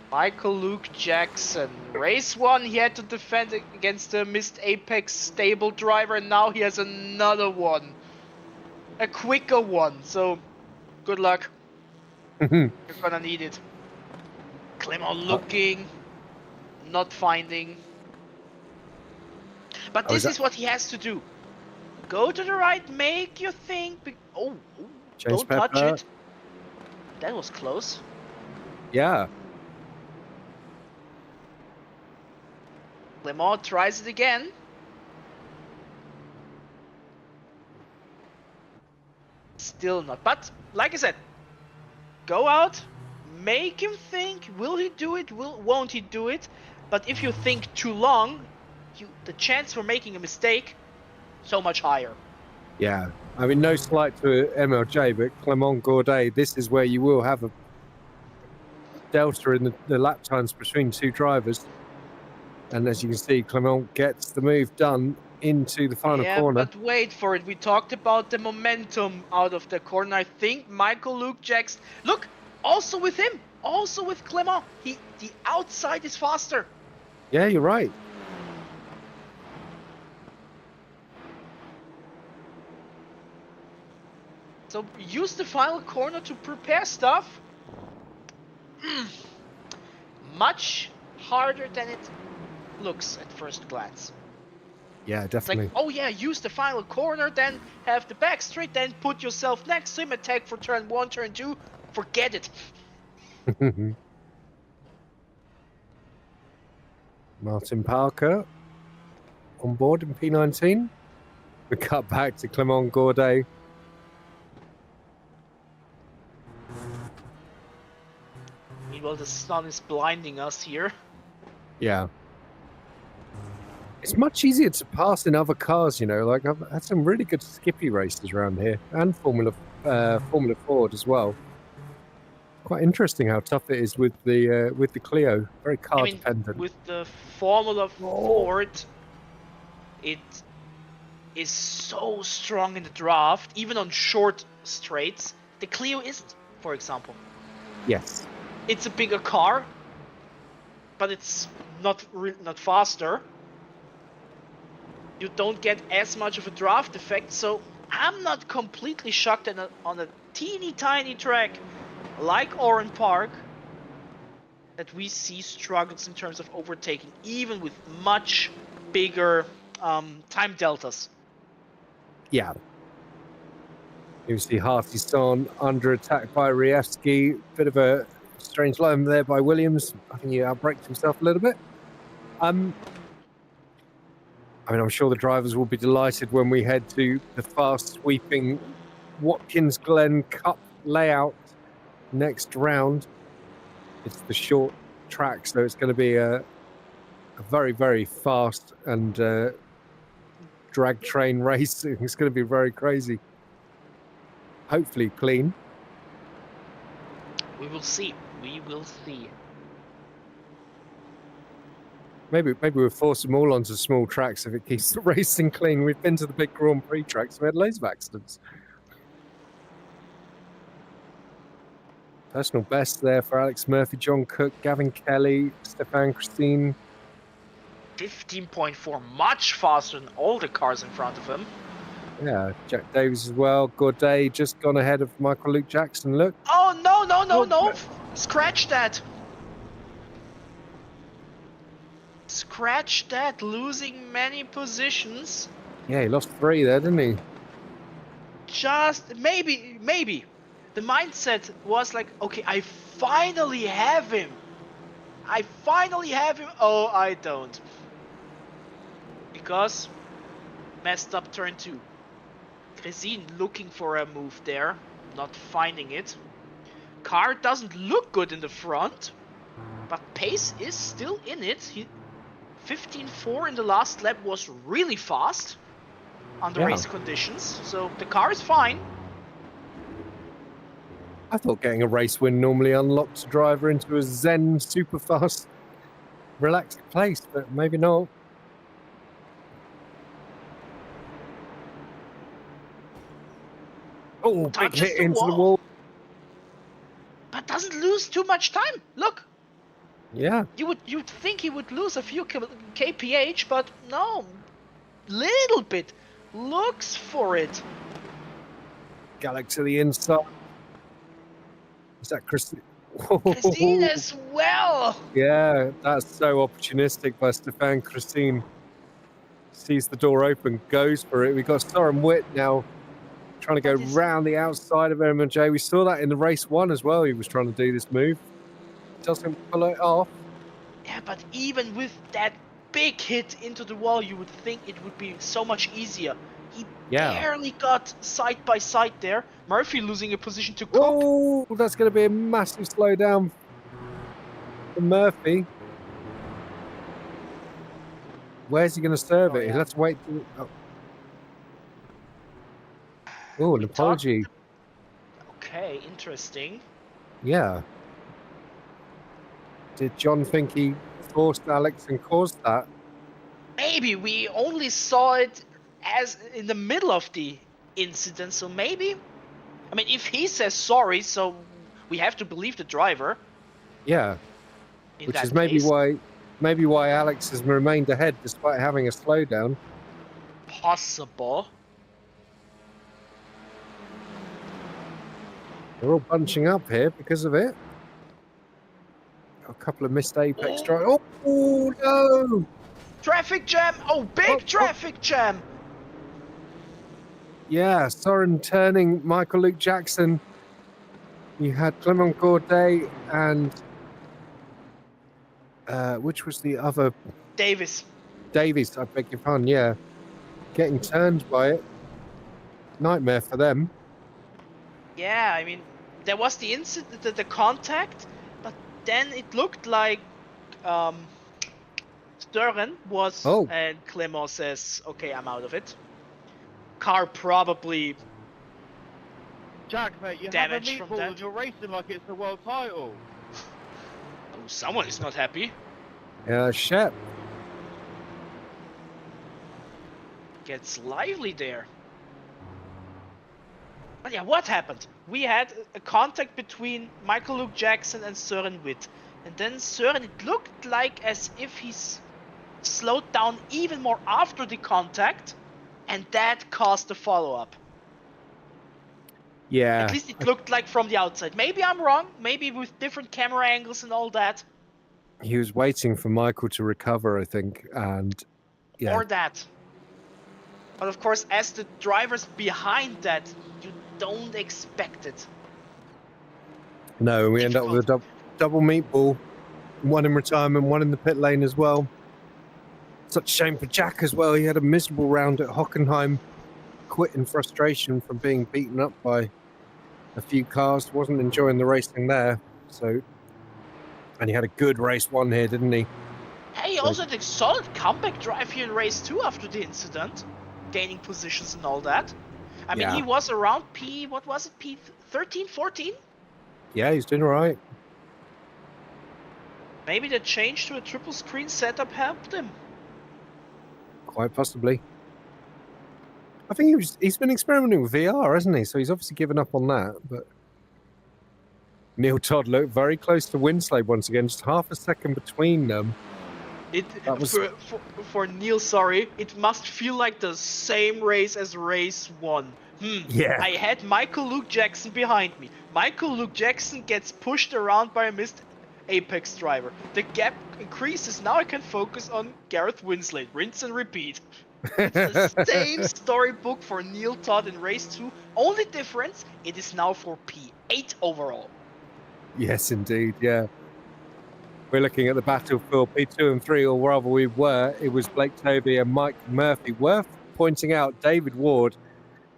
Michael Luke Jackson. Race 1, he had to defend against the missed Apex stable driver, and now he has another one. A quicker one, so good luck. You're gonna need it. Clement looking, not finding. But this is what he has to do. Go to the right, make your thing. Oh, don't touch it. That was close. Yeah. Clement tries it again. Still not. But, like I said, go out, make him think. Will he do it? Won't he do it? But if you think too long, the chance for making a mistake so much higher. Yeah. I mean, no slight to MLJ, but Clement Gourdet, this is where you will have a delta in the lap times between two drivers. And as you can see, Clement gets the move done into the final corner. Yeah, but wait for it. We talked about the momentum out of the corner. I think Michael Luke Jackson. Look, also with him, also with Clement. The outside is faster. Yeah, you're right. So use the final corner to prepare stuff. Much harder than it looks at first glance. Yeah, definitely. It's like, oh yeah, use the final corner, then have the back straight, then put yourself next to him, attack for turn 1, turn 2. Forget it. Martin Parker on board in P19. We cut back to Clement Gourdet. Meanwhile, the sun is blinding us here. Yeah. It's much easier to pass in other cars, you know. Like, I've had some really good Skippy races around here, and Formula Ford as well. Quite interesting how tough it is with the Clio. Very car dependent. With the Formula Ford, it is so strong in the draft, even on short straights. The Clio isn't, for example. Yes. It's a bigger car, but it's not faster. You don't get as much of a draft effect, so I'm not completely shocked that on a teeny tiny track like Oran Park that we see struggles in terms of overtaking, even with much bigger time deltas. Yeah. You see Hartison under attack by Rievsky. Bit of a strange line there by Williams. I think he outbraked himself a little bit. I mean, I'm sure the drivers will be delighted when we head to the fast sweeping Watkins Glen Cup layout next round. It's the short track, so it's going to be a very, very fast and drag train race. It's going to be very crazy. Hopefully clean. We will see. We will see. Maybe we'll force them all onto small tracks if it keeps the racing clean. We've been to the big Grand Prix tracks. We had loads of accidents. Personal best there for Alex Murphy, John Cook, Gavin Kelly, Stefan Christine. 15.4, much faster than all the cars in front of him. Yeah, Jack Davies as well. Gourdet just gone ahead of Michael Luke Jackson. Look. Oh, no. Scratch that. Scratch that, losing many positions. Yeah, he lost 3 there, didn't he? Just maybe. The mindset was like, okay, I finally have him. Oh, I don't. Because messed up turn 2. Cresine looking for a move there, not finding it. Car doesn't look good in the front, but pace is still in it. 15.4 in the last lap was really fast under race conditions, so the car is fine. I thought getting a race win normally unlocks a driver into a Zen super fast relaxed place, but maybe not. Oh, big Touches hit the into the wall. wall. But doesn't lose too much time. Look, Yeah, you'd think he would lose a few kph, but no, little bit. Looks for it. Gallic to the inside. Is that Christine? Christine as well. Yeah, that's so opportunistic by Stefan. Christine sees the door open, goes for it. We've got Soren Witt now trying to go round the outside of MJ. We saw that in the race 1 as well. He was trying to do this move. Doesn't pull it off. Yeah, but even with that big hit into the wall, you would think it would be so much easier. He barely got side by side there. Murphy losing a position to Cook. Oh, that's going to be a massive slowdown for Murphy. Where's he going to serve it? Let's wait. Oh, an apology. Okay, interesting. Yeah. Did John think he forced Alex and caused that? Maybe we only saw it as in the middle of the incident, so maybe. I mean, if he says sorry, so we have to believe the driver. Yeah. Which is maybe why Alex has remained ahead despite having a slowdown. Possible. They're all bunching up here because of it. Got a couple of missed apex drive. Oh no! Traffic jam! Oh, big traffic jam! Yeah, Soren turning Michael Luke Jackson. You had Clement Gourdet and which was the other? Davis, I beg your pardon, yeah. Getting turned by it. Nightmare for them. Yeah, I mean, there was the incident, the contact, but then it looked like Sören was, and Clement says, okay, I'm out of it. Car probably Jack, mate, you have a damaged from meatball that. and you're racing like it's the world title. Oh, someone is not happy. Yeah, Shep. Gets lively there. But yeah, what happened? We had a contact between Michael Luke Jackson and Sören Witt. And then Sören, it looked like as if he's slowed down even more after the contact. And that caused the follow-up. Yeah. At least it looked like from the outside. Maybe I'm wrong. Maybe with different camera angles and all that. He was waiting for Michael to recover, I think. And yeah. Or that. But of course, as the drivers behind that, you don't expect it. No, we end up with a double meatball. One in retirement, one in the pit lane as well. Such a shame for Jack as well. He had a miserable round at Hockenheim. Quit in frustration from being beaten up by a few cars. Wasn't enjoying the racing there. So, and he had a good race 1 here, didn't he? Hey, he also had a solid comeback drive here in race 2 after the incident. Gaining positions and all that. I mean, he was around what was it, P13, 14? Yeah, he's doing all right. Maybe the change to a triple screen setup helped him. Quite possibly. I think he's been experimenting with VR, hasn't he? So he's obviously given up on that. But Neil Todd looked very close to Winslade once again, just half a second between them. For Neil, sorry, it must feel like the same race as race 1. Yeah. I had Michael Luke Jackson behind me. Michael Luke Jackson gets pushed around by a missed apex driver. The gap increases. Now I can focus on Gareth Winslade. Rinse and repeat. It's the same storybook for Neil Todd in race 2. Only difference, it is now for P8 overall. Yes, indeed. Yeah. We're looking at the battlefield P2 and 3, or rather we were. It was Blake Tovey and Mike Murphy. Worth pointing out, David Ward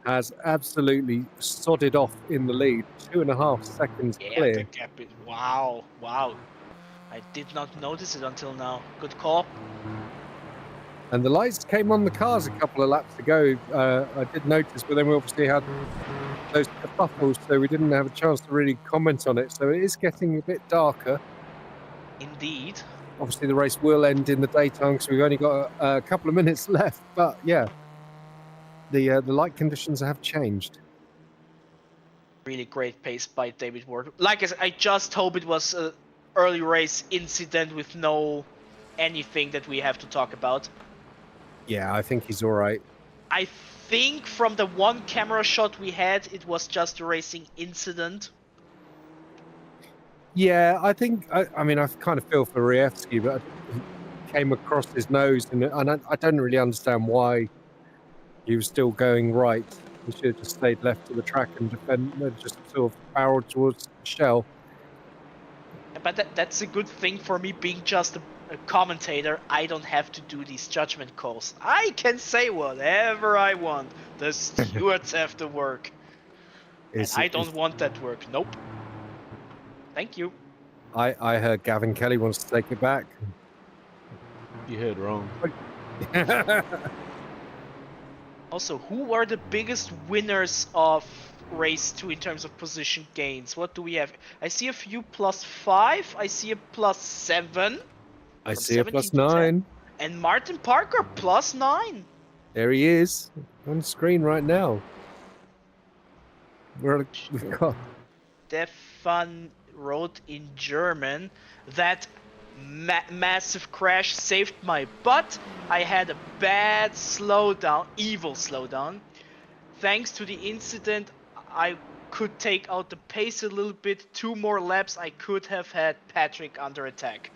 has absolutely sodded off in the lead. 2.5 seconds clear. The gap is, wow. I did not notice it until now. Good call. And the lights came on the cars a couple of laps ago. I did notice, but then we obviously had those kerfuffles, so we didn't have a chance to really comment on it. So it is getting a bit darker. Indeed. obviously the race will end in the daytime because we've only got a couple of minutes left. But yeah, the light conditions have changed. Really great pace by David Ward. Like I said, I just hope it was an early race incident with no anything that we have to talk about. Yeah, I think he's all right. I think from the one camera shot we had, it was just a racing incident. Yeah, I think, I mean, I kind of feel for Rievsky, but he came across his nose, and I don't really understand why he was still going right. He should have just stayed left of the track and just sort of barreled towards the shell. But that's a good thing for me being just a commentator. I don't have to do these judgment calls. I can say whatever I want. The stewards have to work. And I don't want that work. Nope. Thank you. I heard Gavin Kelly wants to take it back. You heard wrong. Also, who were the biggest winners of race 2 in terms of position gains? What do we have? I see a few +5. I see a +7. I see a +9. And Martin Parker +9. There he is on screen right now. We've got Stefan wrote in German that massive crash saved my butt. I had a bad slowdown, evil slowdown. Thanks to the incident, I could take out the pace a little bit. 2 more laps, I could have had Patrick under attack.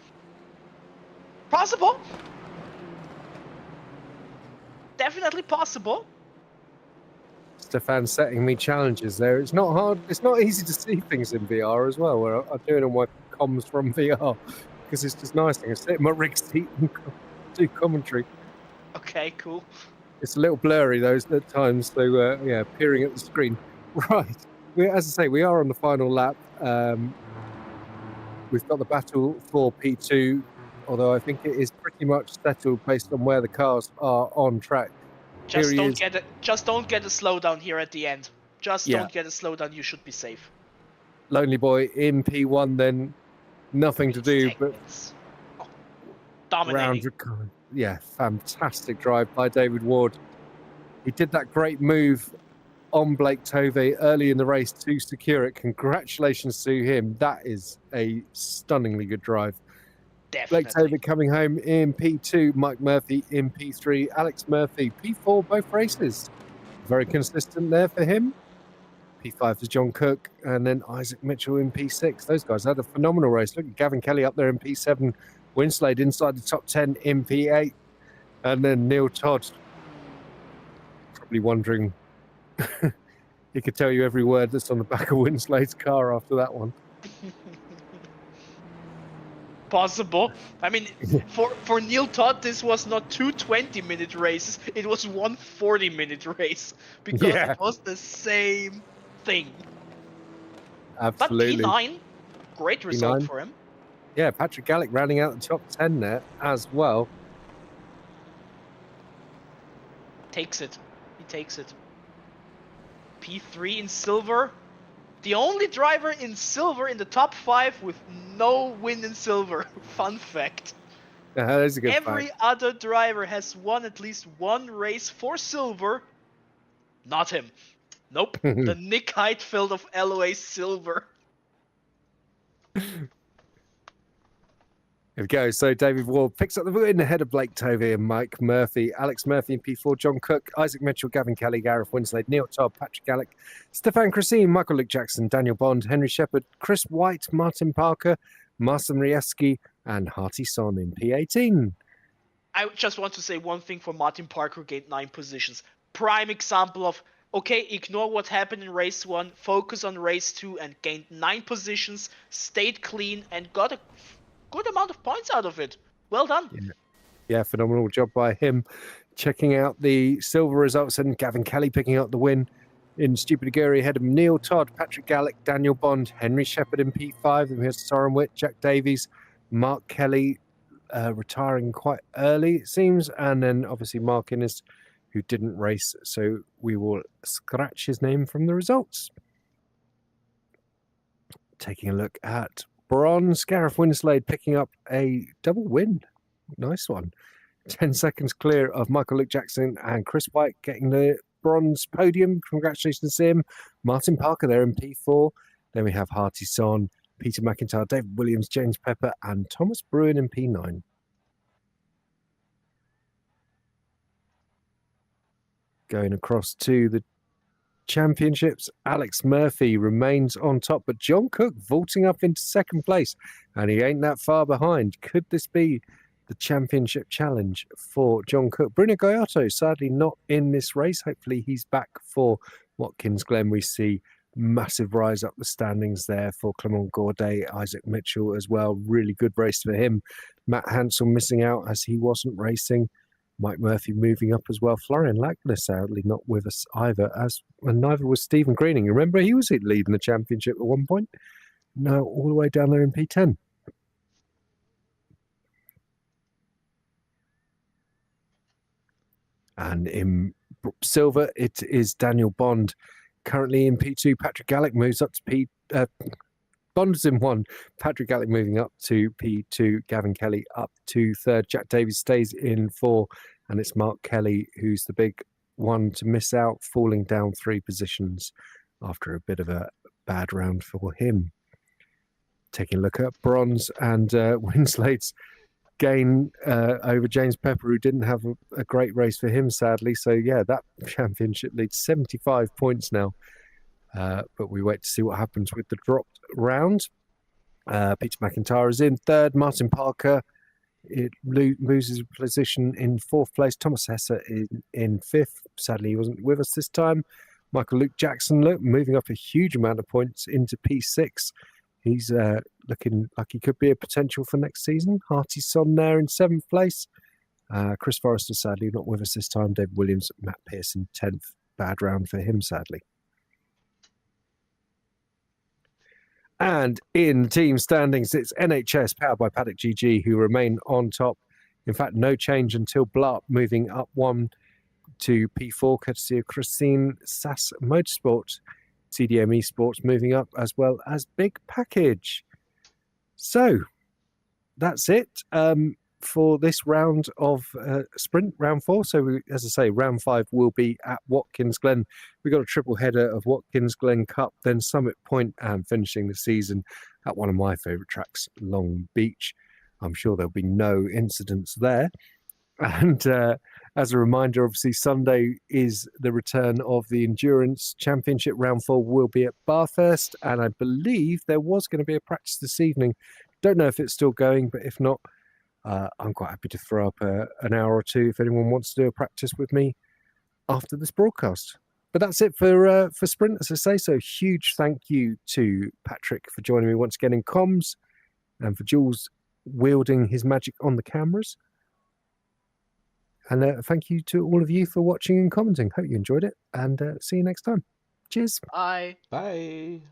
Possible. Definitely possible. Stefan setting me challenges there. It's not hard. It's not easy to see things in VR as well, where I'm doing all my comms from VR because it's just nice. I can sit in my rig seat and do commentary. Okay, cool. It's a little blurry those at times, so yeah, peering at the screen. Right. As I say, we are on the final lap. We've got the battle for P2, although I think it is pretty much settled based on where the cars are on track. Just don't get a slowdown here at the end. Don't get a slowdown. You should be safe. Lonely Boy in P1, then nothing to do but dominating. Yeah, fantastic drive by David Ward. He did that great move on Blake Tovey early in the race to secure it. Congratulations to him. That is a stunningly good drive. Definitely. Blake Tovey coming home in P2, Mike Murphy in P3, Alex Murphy P4 both races. Very consistent there for him. P5 to John Cook, and then Isaac Mitchell in P6. Those guys had a phenomenal race. Look at Gavin Kelly up there in P7, Winslade inside the top 10 in P8, and then Neil Todd probably wondering, he could tell you every word that's on the back of Winslade's car after that one. Possible. I mean, for Neil Todd, this was not 2 20-minute races. It was 1 40-minute race because it was the same thing. Absolutely. But P9, great result for him. Yeah, Patrick Gallick rounding out the top 10 there as well. Takes it. He takes it. P3 in silver. The only driver in silver in the top 5 with no win in silver. Fun fact. That is a good Every fact. other driver has won at least 1 race for silver. Not him. Nope. The Nick Heidfeld of LOA silver. Here we go. So David Ward picks up the win ahead of Blake Tovey and Mike Murphy. Alex Murphy in P4, John Cook, Isaac Mitchell, Gavin Kelly, Gareth Winslade, Neil Todd, Patrick Gallick, Stefan Christine, Michael Luke Jackson, Daniel Bond, Henry Shepherd, Chris White, Martin Parker, Marcin Rieski, and Harty Son in P18. I just want to say one thing for Martin Parker, gained 9 positions. Prime example of, okay, ignore what happened in race 1, focus on race 2, and gained 9 positions, stayed clean, and got a good amount of points out of it. Well done. Yeah, phenomenal job by him. Checking out the silver results, and Gavin Kelly picking up the win in Stupid Aguri ahead of Neil Todd, Patrick Gallick, Daniel Bond, Henry Shepherd in P5. Then we have Soren Witt, Jack Davies, Mark Kelly retiring quite early, it seems. And then obviously Mark Innes, who didn't race. So we will scratch his name from the results. Taking a look at bronze. Gareth Winslade picking up a double win. Nice one. 10 seconds clear of Michael Luke Jackson and Chris White getting the bronze podium. Congratulations to him. Martin Parker there in P4. Then we have Harty Son, Peter McIntyre, David Williams, James Pepper, and Thomas Bruin in P9. Going across to the championships, Alex Murphy remains on top, but John Cook vaulting up into second place, and he ain't that far behind. Could this be the championship challenge for John Cook? Bruno Gaiotto sadly not in this race. Hopefully he's back for Watkins Glen. We see massive rise up the standings there for Clement Gourdet, Isaac Mitchell as well. Really good race for him. Matt Hansel missing out as he wasn't racing. Mike Murphy moving up as well. Florian Lackner sadly not with us either, and neither was Stephen Greening. Remember, he was leading the championship at one point. No, all the way down there in P10. And in silver, it is Daniel Bond, currently in P2. Patrick Gallick moves up to P. Bond is in 1. Patrick Gallick moving up to P2. Gavin Kelly up to 3rd. Jack Davies stays in 4. And it's Mark Kelly who's the big one to miss out, falling down 3 positions after a bit of a bad round for him. Taking a look at bronze and Winslade's gain over James Pepper, who didn't have a great race for him, sadly. So, yeah, that championship leads 75 points now. But we wait to see what happens with the dropped round. Peter McIntyre is in 3rd. Martin Parker loses position in 4th place. Thomas Hesse in 5th. Sadly, he wasn't with us this time. Michael Luke Jackson moving up a huge amount of points into P6. He's looking like he could be a potential for next season. Harty Son there in 7th place. Chris Forrester sadly not with us this time. David Williams, Matt Pearson 10th. Bad round for him sadly. And in team standings, it's NHS powered by Paddock GG who remain on top. In fact, no change until Blart moving up 1 to P4, courtesy of Christine Sass Motorsport. CDM Esports moving up as well as Big Package. So that's it for this round of sprint, round 4. So as I say, round 5 will be at Watkins Glen. We've got a triple header of Watkins Glen Cup, then Summit Point, and finishing the season at one of my favourite tracks, Long Beach. I'm sure there'll be no incidents there. And as a reminder, obviously Sunday is the return of the Endurance Championship. Round 4 will be at Bathurst, and I believe there was going to be a practice this evening. Don't know if it's still going, but if not, I'm quite happy to throw up an hour or two if anyone wants to do a practice with me after this broadcast. But that's it for Sprint, as I say. So huge thank you to Patrick for joining me once again in comms, and for Jules wielding his magic on the cameras. And thank you to all of you for watching and commenting. Hope you enjoyed it, and see you next time. Cheers. Bye. Bye.